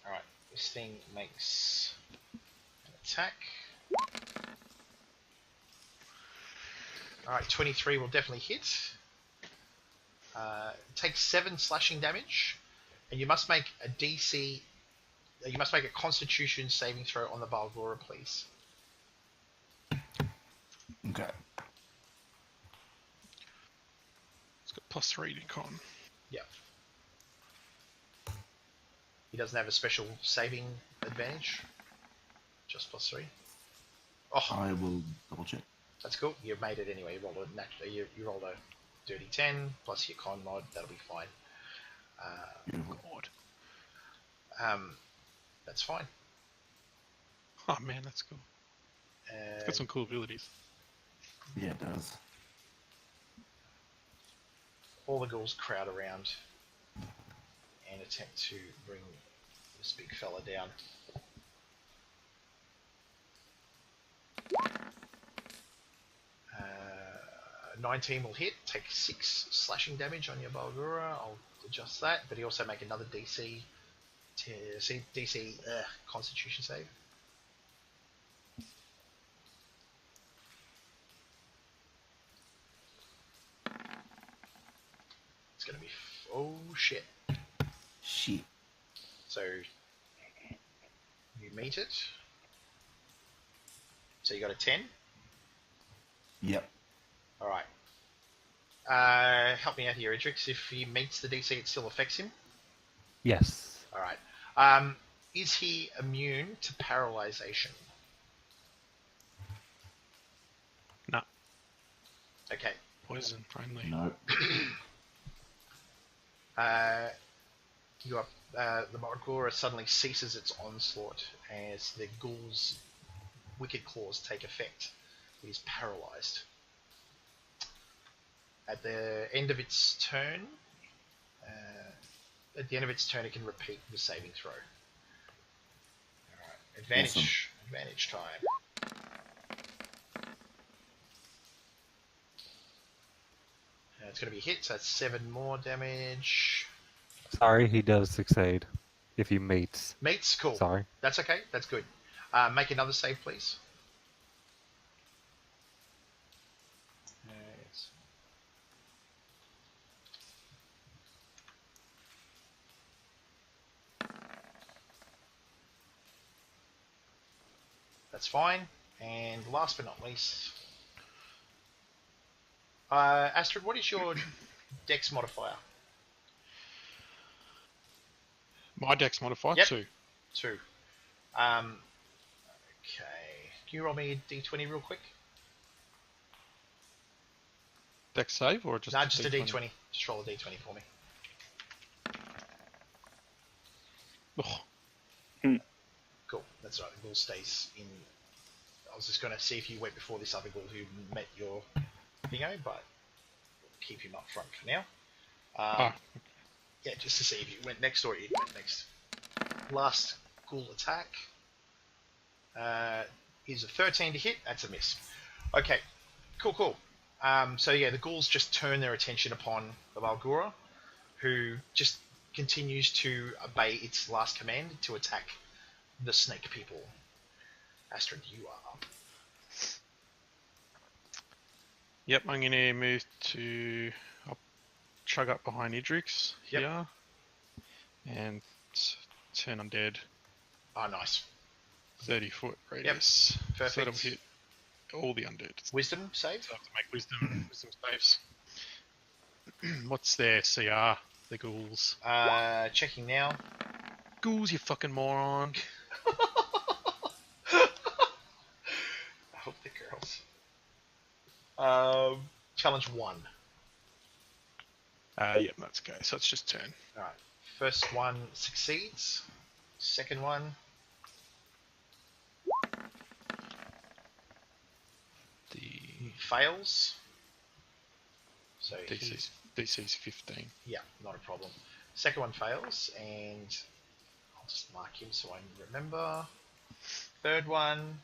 Alright, this thing makes an attack. Alright, 23 will definitely hit. Takes 7 slashing damage, and you must make a DC. You must make a Constitution saving throw on the Balgura, please. Okay. It's got +3 to con. Yeah. He doesn't have a special saving advantage. Just +3. Oh, I will double check. that's cool. You made it anyway. You rolled a dirty 10 plus your con mod. That'll be fine. Beautiful. That's fine. Oh man, that's cool. It's got some cool abilities. Yeah, it does. All the ghouls crowd around and attempt to bring this big fella down. Uh, 19 will hit, take 6 slashing damage on your Balgura. I'll adjust that, but he also make another DC Constitution save. It's gonna be oh shit. Shit. So you meet it. So you got a 10. Yep. All right. Help me out here, Idrix. If he meets the DC, it still affects him. Yes. All right. Is he immune to paralyzation? No. Okay. Poison only. No. The Balgura suddenly ceases its onslaught as the ghoul's wicked claws take effect. It is paralyzed. At the end of its turn, it can repeat the saving throw. Alright, advantage time. It's going to be hit, so that's 7 more damage. Sorry, he does succeed. If he meets. Meets, cool. Sorry. That's okay, that's good. Make another save, please. That's fine. And last but not least, Astrid, what is your dex modifier? My dex modifier, Yep. 2. 2. Okay. Can you roll me a d20 real quick? Dex save or just No, just a d20. Just roll a d20 for me. Oh, Cool. That's right. The ghoul stays in. I was just going to see if you went before this other ghoul who met your thingo, but we'll keep him up front for now. Yeah, just to see if you went next or you went next. Last ghoul attack is a 13 to hit. That's a miss. Okay, cool. So yeah, the ghouls just turn their attention upon the Balgura, who just continues to obey its last command to attack the snake people. Astrid, you are up. Yep, I'm going to move to... I'll chug up behind Idrix here. And turn undead. Oh, nice. 30-foot radius. Perfect. So that'll hit all the undead. Wisdom save? So I have to make wisdom saves. What's their CR? The ghouls. Checking now. Ghouls, you fucking moron. I hope the girls. Challenge 1. Yep, that's okay. So it's just turn. Alright. First one succeeds. Second one. The Fails. So DC's 15. yeah, not a problem. Second one fails, and I'll just mark him so I remember. Third one.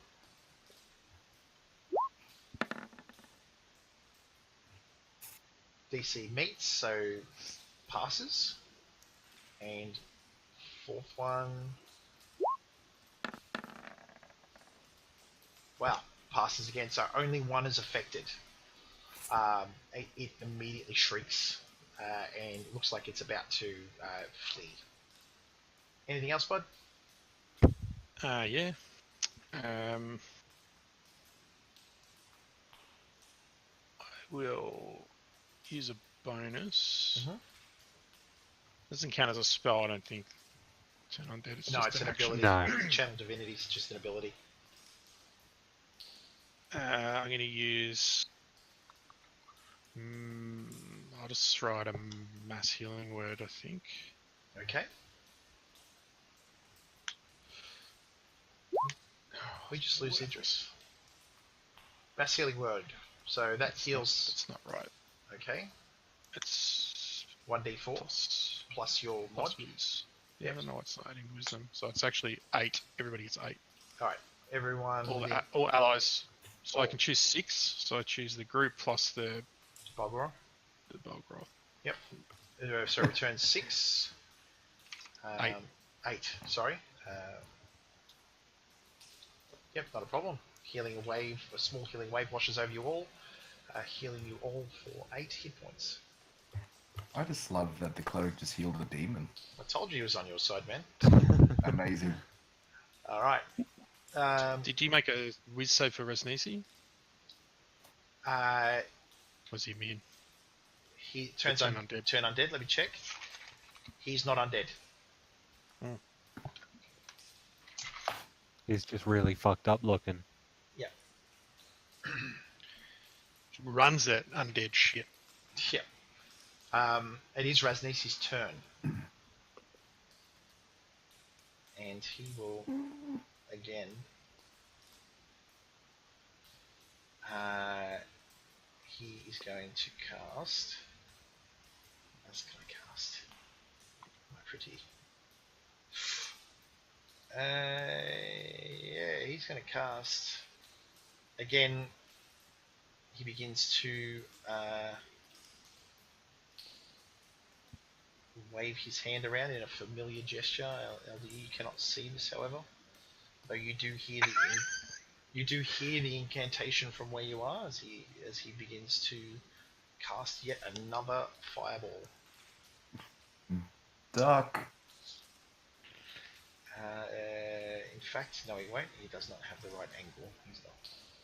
DC meets, so passes. And fourth one. Wow, passes again. So only one is affected. It immediately shrieks and looks like it's about to flee. Anything else, bud? Yeah. I will use a bonus. Mhm. Doesn't count as a spell, I don't think. Turn undead. It's No, just it's an action. ability. No. Channel Divinity is just an ability. I'm going to use. I'll just throw out a mass healing word, I think. Okay. We just lose interest. Mass healing word. So that heals. That's not right. Okay. It's 1d4 plus your mod. wisdom. Yeah, I don't know what's adding wisdom. So it's actually 8. Everybody gets 8. Alright. Everyone. All allies. So I can choose 6. So I choose the group plus the Bulgoroth. Belgroth. Yep. So return 6. 8. 8. Sorry. Yep, not a problem. Healing wave, a small healing wave washes over you all, healing you all for 8 hit points. I just love that the cleric just healed a demon. I told you he was on your side, man. Amazing. Alright. Did you make a whiz save for Ras Nsi? Was he immune? He turns undead. Turn undead, let me check. He's not undead. He's just really fucked up looking. Yeah. Runs that undead shit. Yeah. It is Ras Nsi's turn. And he will, again, he is going to cast. What else can I cast? My pretty. Yeah, he's going to cast. Again, he begins to wave his hand around in a familiar gesture. LDE, you cannot see this, however, though you do hear the incantation from where you are as he begins to cast yet another fireball. Duck. In fact, no, he won't. He does not have the right angle. He's not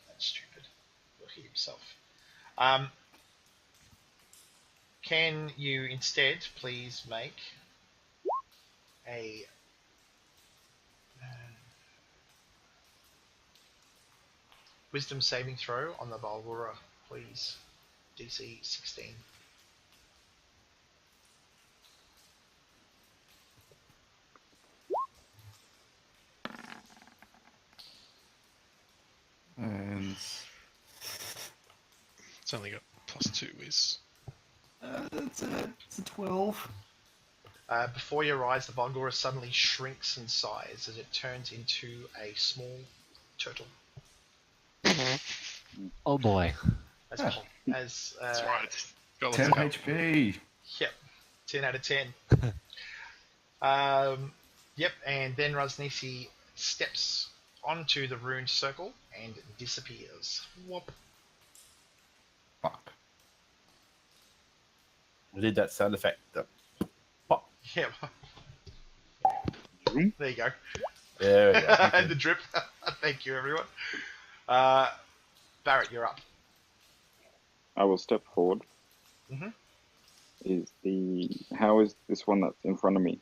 that stupid. He'll hit himself. Can you instead please make a wisdom saving throw on the Balgora, please? DC 16. And It's only got +2 whiz. it's a 12. Before your eyes, the Balgora suddenly shrinks in size as it turns into a small turtle. Oh boy. That's right. Got 10 lots of HP. Yep, 10 out of 10. Yep, and then Ras Nsi steps onto the ruined circle and disappears. Whoop. Fuck. I did that sound effect. Pop. Yeah. There you go. There we go. And the drip. Thank you, everyone. Barrett, you're up. I will step forward. How is this one that's in front of me?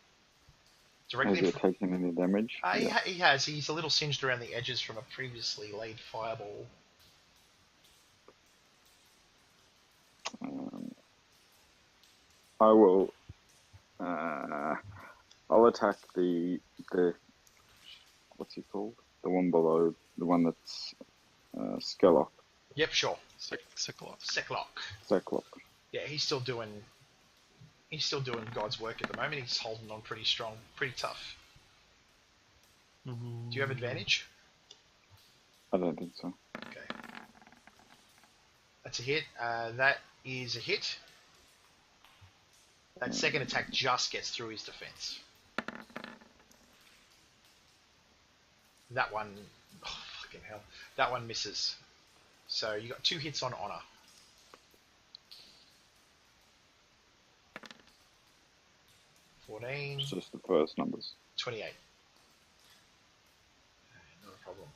Directly Has it taken any damage? he has. He's a little singed around the edges from a previously laid fireball. I will. I'll attack the. What's he called? The one below. The one that's Skellock. Yep, sure. Cyclops. Seclock. Cyclops. Yeah, he's still doing He's still doing God's work at the moment. He's holding on pretty strong, pretty tough. Do you have advantage? I don't think so. Okay. That's a hit. That is a hit. That second attack just gets through his defense. That one... Oh, fucking hell. That one misses. So you got 2 hits on honor. It's just the first numbers. 28. Not a problem.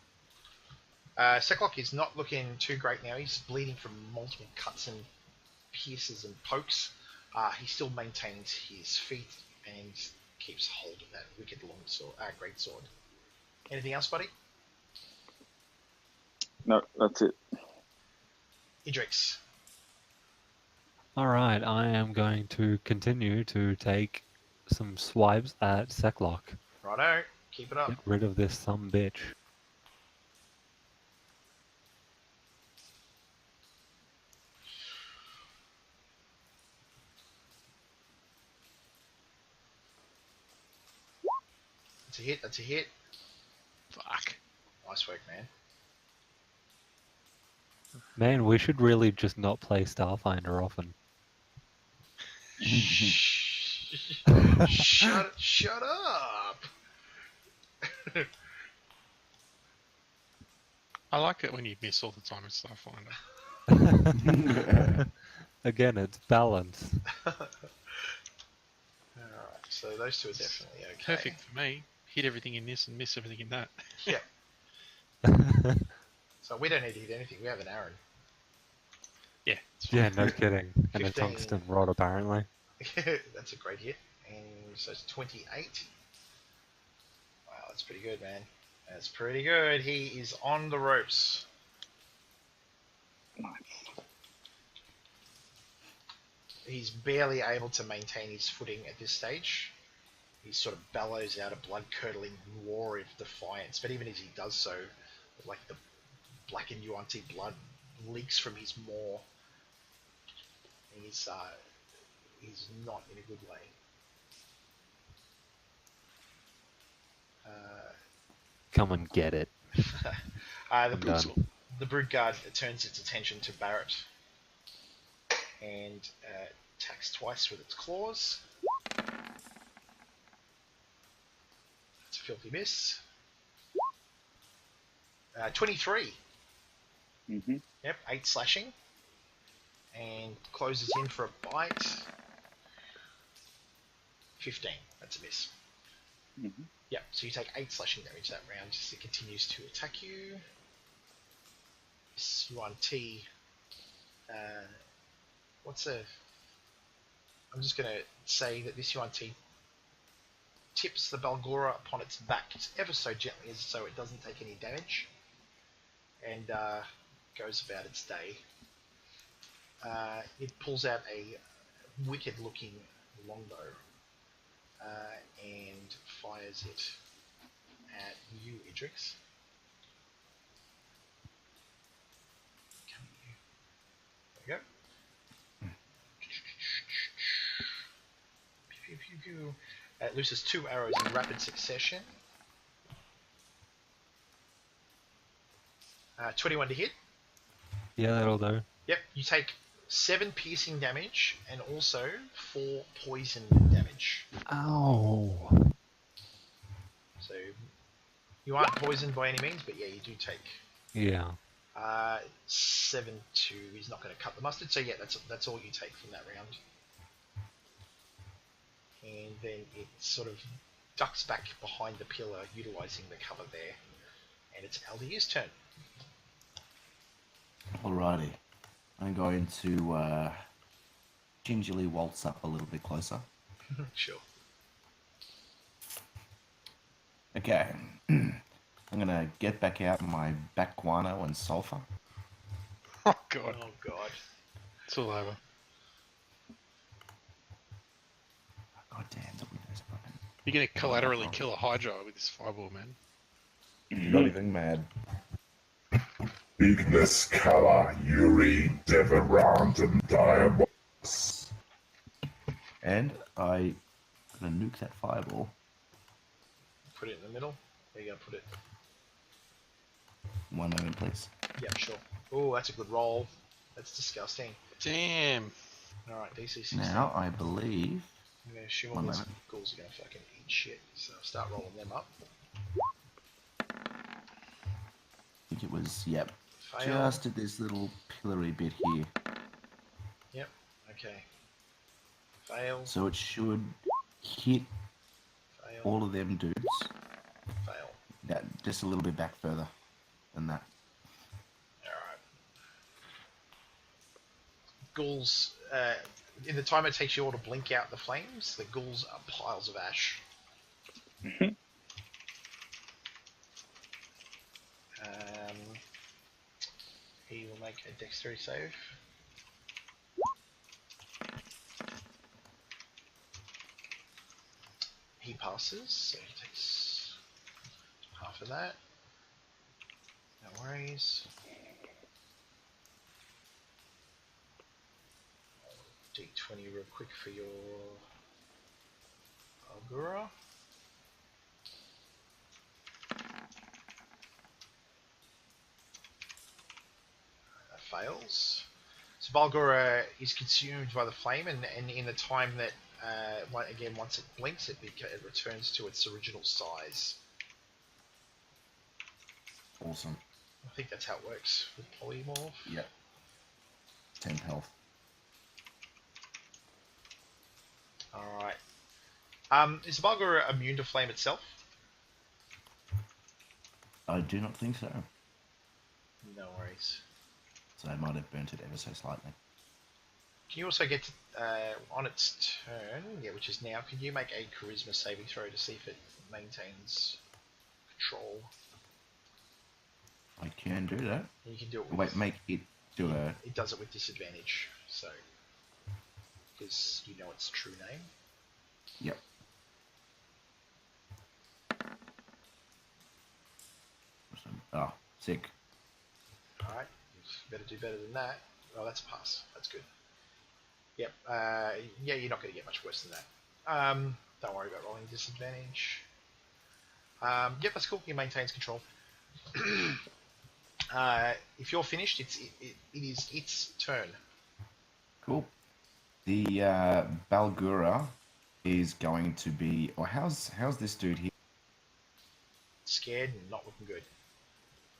Seklock is not looking too great now. He's bleeding from multiple cuts and pierces and pokes. He still maintains his feet and keeps hold of that wicked long sword, great sword. Anything else, buddy? No, that's it. Idrix. Alright, I am going to continue to take some swipes at Seklock. Righto. Keep it up. Get rid of this bitch. That's a hit. That's a hit. Fuck. Nice work, man. Man, we should really just not play Starfinder often. Shut up! I like it when you miss all the time at Starfinder. Again, it's balance. Alright, so those two are definitely okay. Perfect for me. Hit everything in this and miss everything in that. Yeah. So we don't need to hit anything. We have an arrow. Yeah. Yeah, no kidding. And a 15. tungsten rod, apparently. That's a great hit. And so it's 28. Wow, that's pretty good, man. That's pretty good. He is on the ropes. Nice. He's barely able to maintain his footing at this stage. He sort of bellows out a blood-curdling roar of defiance, but even as he does so, like the blackened Yuan Ti blood leaks from his maw. He's not in a good way. Come and get it. The Brood Guard turns its attention to Barrett and attacks twice with its claws. It's a filthy miss. 23. Mm-hmm. Yep, 8 slashing. And closes in for a bite. 15. That's a miss. Mm-hmm. Yep, so you take 8 slashing damage that round as it continues to attack you. This Yuan Ti. I'm just going to say that this Yuan Ti tips the Balgora upon its back ever so gently as so it doesn't take any damage. And goes about its day. It pulls out a wicked looking longbow and fires it at you, Idrix. Come here. There we go. Pew, pew, pew, pew. It looses 2 arrows in rapid succession. 21 to hit. Yeah, that'll do. Yep, you take 7 piercing damage and also 4 poison damage. Ow. So you aren't poisoned by any means, but yeah, you do take. Yeah. 7 to he's not going to cut the mustard. So yeah, that's all you take from that round. And then it sort of ducks back behind the pillar, utilizing the cover there. And it's Aldier's turn. Alrighty. I'm going to gingerly waltz up a little bit closer. Sure. Okay. I'm going to get back out my back guano and sulfur. Oh god. Oh god. It's all over. God damn, the window's broken. You're going to collaterally kill a Hydra with this fireball, man. You're not even mad. Bigness, Kala, Yuri, Deverand, and Diabolos. And I'm gonna nuke that fireball. Put it in the middle. There you go. Put it. One moment, please. Yeah, sure. Oh, that's a good roll. That's disgusting. Damn. All right, DC 16. Now I believe. I'm gonna assume all One these moment. ghouls are gonna fucking eat shit. So I'll start rolling them up. I think it was, yep. Fail. Just at this little pillory bit here. Yep. Okay. Fail. So it should hit Fail. all of them dudes. Fail. That just a little bit back further than that. Alright. Ghouls, in the time it takes you all to blink out the flames, the ghouls are piles of ash. He will make a dexterity save. He passes, so he takes half of that. No worries. D20 real quick for your Algura. That fails. So Balgura is consumed by the flame, and in the time that, again, once it blinks, it returns to its original size. Awesome. I think that's how it works with polymorph. Yep. 10 health. Alright. Is the Balgura immune to flame itself? I do not think so. No worries. So I might have burnt it ever so slightly. Can you also get on its turn, which is now, can you make a charisma saving throw to see if it maintains control? I can do that. And you can do it with... Wait, make it do a... It does it with disadvantage, so... Because you know its true name. Yep. Oh, sick. Alright, you better do better than that. Oh, that's a pass. That's good. Yep, yeah, you're not going to get much worse than that. Don't worry about rolling disadvantage. Yep, that's cool. It maintains control. If you're finished, it is its turn. Cool. The Balgura is going to be... Or how's this dude here? Scared and not looking good.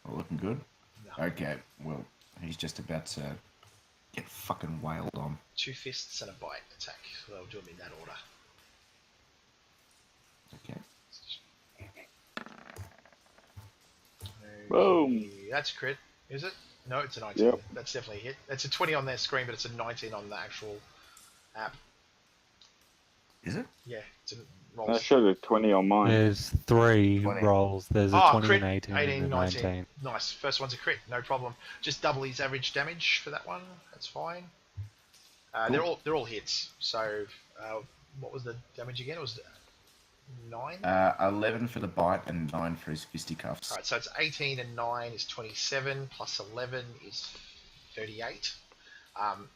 Oh, looking good? No. Okay, well, he's just about to get fucking wailed on. 2 fists and a bite attack. So they'll do them in that order. Okay. Boom. That's a crit, is it? No, it's a 19. Yep. That's definitely a hit. It's a 20 on their screen, but it's a 19 on the actual app. Is it? Yeah, it's a I roll. showed a 20 on mine. There's 3 20. rolls. There's a 20 crit, and 18, 18, and a 19. 19. Nice. First one's a crit, no problem. Just double his average damage for that one. That's fine. Cool. They're all hits. So what was the damage again? It was 9. 11 for the bite and 9 for his fisticuffs. All right, so it's 18 and 9 is 27 plus 11 is 38.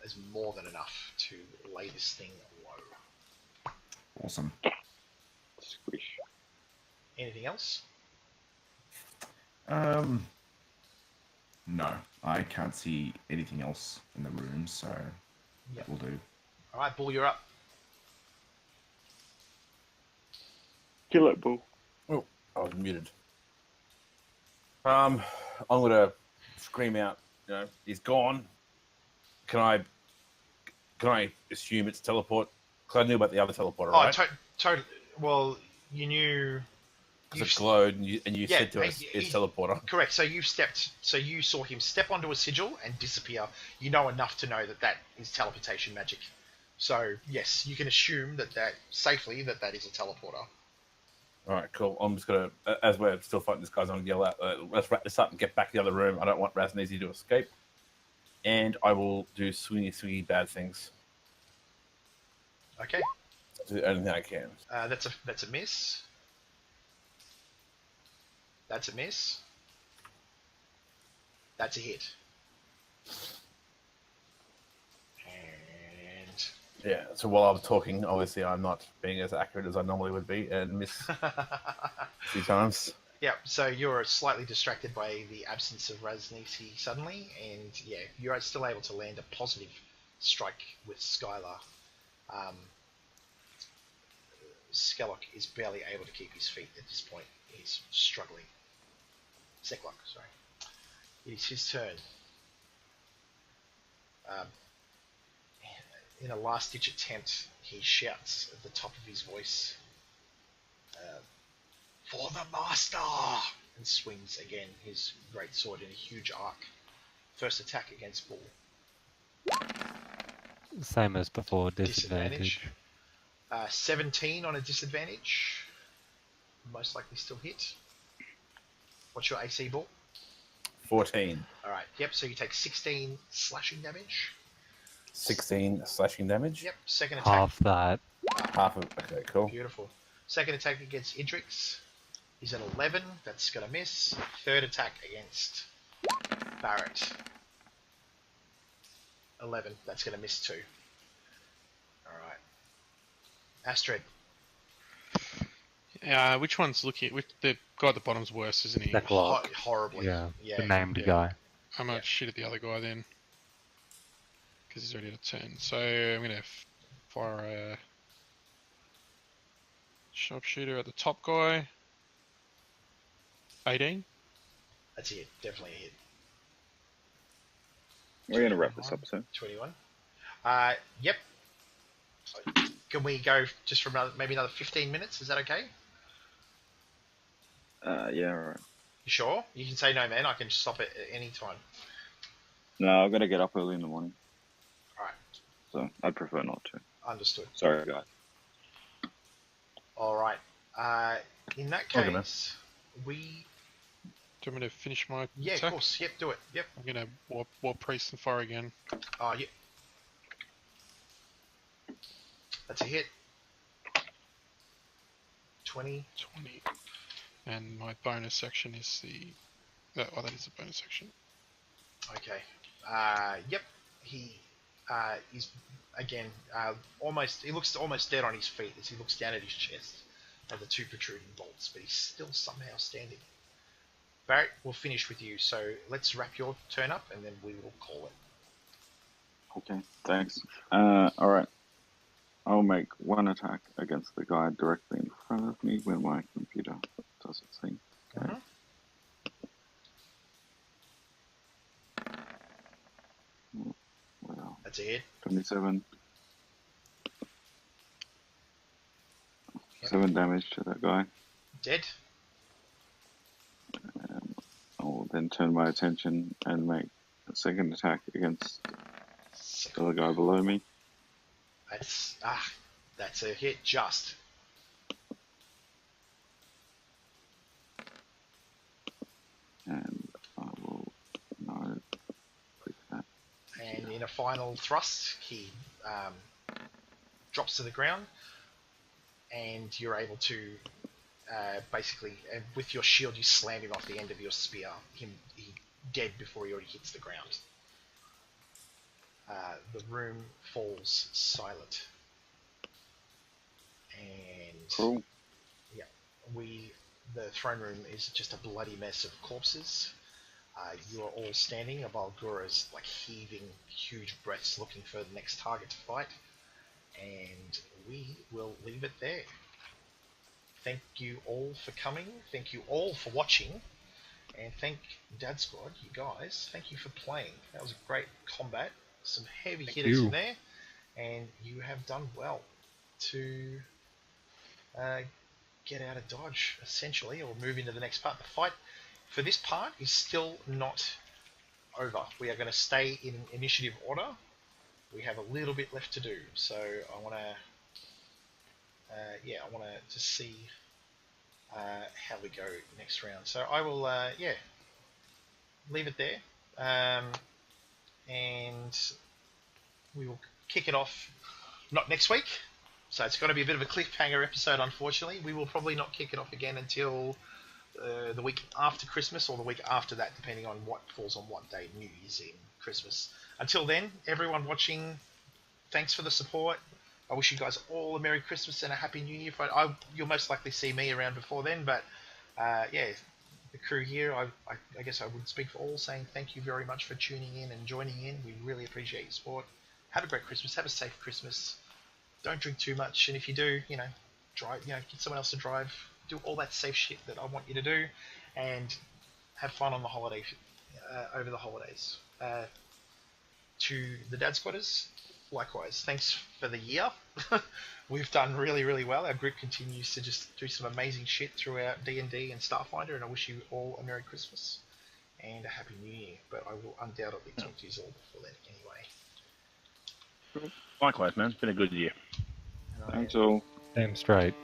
Is more than enough to lay this thing low. Awesome. Squish. Anything else? No, I can't see anything else in the room, so Yep. that will do. All right, Bull, you're up. Kill it, Bull. Oh, I was muted. I'm gonna scream out. You know, he's gone. Can I assume it's teleport? Because I knew about the other teleporter, Oh, right? totally. Well, you knew. Because it glowed, and you Yeah, said to us, it's teleporter. Correct. So you saw him step onto a sigil and disappear. You know enough to know that is teleportation magic. So yes, you can assume that safely that is a teleporter. All right, cool. I'm just gonna, as we're still fighting this guy's, I'm gonna yell out, "Let's wrap this up and get back to the other room. I don't want Ras Nsi to escape." And I will do swingy bad things. Okay. Do anything I can. That's a miss. That's a miss. That's a hit. And Yeah, so while I was talking, obviously I'm not being as accurate as I normally would be and miss a few times. Yeah, so you're slightly distracted by the absence of Ras Nsi suddenly, and yeah, you're still able to land a positive strike with Skylar. Skellock is barely able to keep his feet at this point. He's struggling. Seklock, sorry. It is his turn. In a last-ditch attempt, he shouts at the top of his voice, "For the Master!" and swings again his great sword in a huge arc. First attack against Bull. Same as before, disadvantage. 17 on a disadvantage. Most likely still hit. What's your AC, Bull? 14. Alright, yep, so you take 16 slashing damage. 16 slashing damage? Yep, second attack. Half that. Half of okay, cool. Beautiful. Second attack against Idrix is an 11. That's going to miss. Third attack against Barrett. 11. That's going to miss too. Alright. Astrid. Which one's looking? Which the guy at the bottom's worse, isn't he? Horribly. Yeah, Yeah. the named guy. I'm gonna shoot at the other guy then, because he's already at a turn. So I'm gonna fire a sharpshooter at the top guy. 18. That's a hit. Definitely a hit. We're going to wrap this up soon. 21. Yep. Can we go just for maybe another 15 minutes? Is that okay? Yeah, alright. You sure? You can say no, man. I can stop it at any time. No, I've got to get up early in the morning. Alright. So I'd prefer not to. Understood. Sorry, guys. Alright. In that case, we... Do you want me to finish my Yeah, attack? of course. Yep, do it. Yep. I'm gonna warp priest and fire again. Oh, yep. That's a hit. 20. 20. And my bonus action is the... Oh, that is a bonus action. Okay. Yep. He is, again, almost... He looks almost dead on his feet as he looks down at his chest at the two protruding bolts, but he's still somehow standing. Barrett, we'll finish with you, so let's wrap your turn up and then we will call it. Okay, thanks. Alright. I'll make one attack against the guy directly in front of me when my computer does its thing. Okay. Well, That's a hit. 27. 7 damage to that guy. Dead. I will then turn my attention and make a second attack against the other guy below me. That's a hit just. And I will click that. And in a final thrust, he drops to the ground, and you're able to basically, with your shield, you slam him off the end of your spear. He dead before he already hits the ground. The room falls silent. And Cool. yeah, the throne room is just a bloody mess of corpses. You are all standing. Balgura's like heaving huge breaths, looking for the next target to fight. And we will leave it there. Thank you all for coming. Thank you all for watching. And thank Dad Squad, you guys. Thank you for playing. That was a great combat. Some heavy hitters in there. And you have done well to get out of dodge, essentially, or move into the next part. The fight for this part is still not over. We are going to stay in initiative order. We have a little bit left to do, so I want to just see how we go next round. So I will leave it there, and we will kick it off not next week. So it's going to be a bit of a cliffhanger episode, unfortunately. We will probably not kick it off again until the week after Christmas, or the week after that, depending on what falls on what day, New Year's Eve, Christmas. Until then, everyone watching, thanks for the support. I wish you guys all a Merry Christmas and a Happy New Year. You'll most likely see me around before then, but yeah, the crew here, I guess I would speak for all, saying thank you very much for tuning in and joining in. We really appreciate your support. Have a great Christmas. Have a safe Christmas. Don't drink too much, and if you do, drive. Get someone else to drive. Do all that safe shit that I want you to do, and have fun on the holiday over the holidays. To the Dad Squatters, likewise, thanks for the year. We've done really, really well. Our group continues to just do some amazing shit throughout D&D and Starfinder, and I wish you all a Merry Christmas and a Happy New Year. But I will undoubtedly talk to you all before then anyway. Likewise, man. It's been a good year. Thanks all. Damn straight.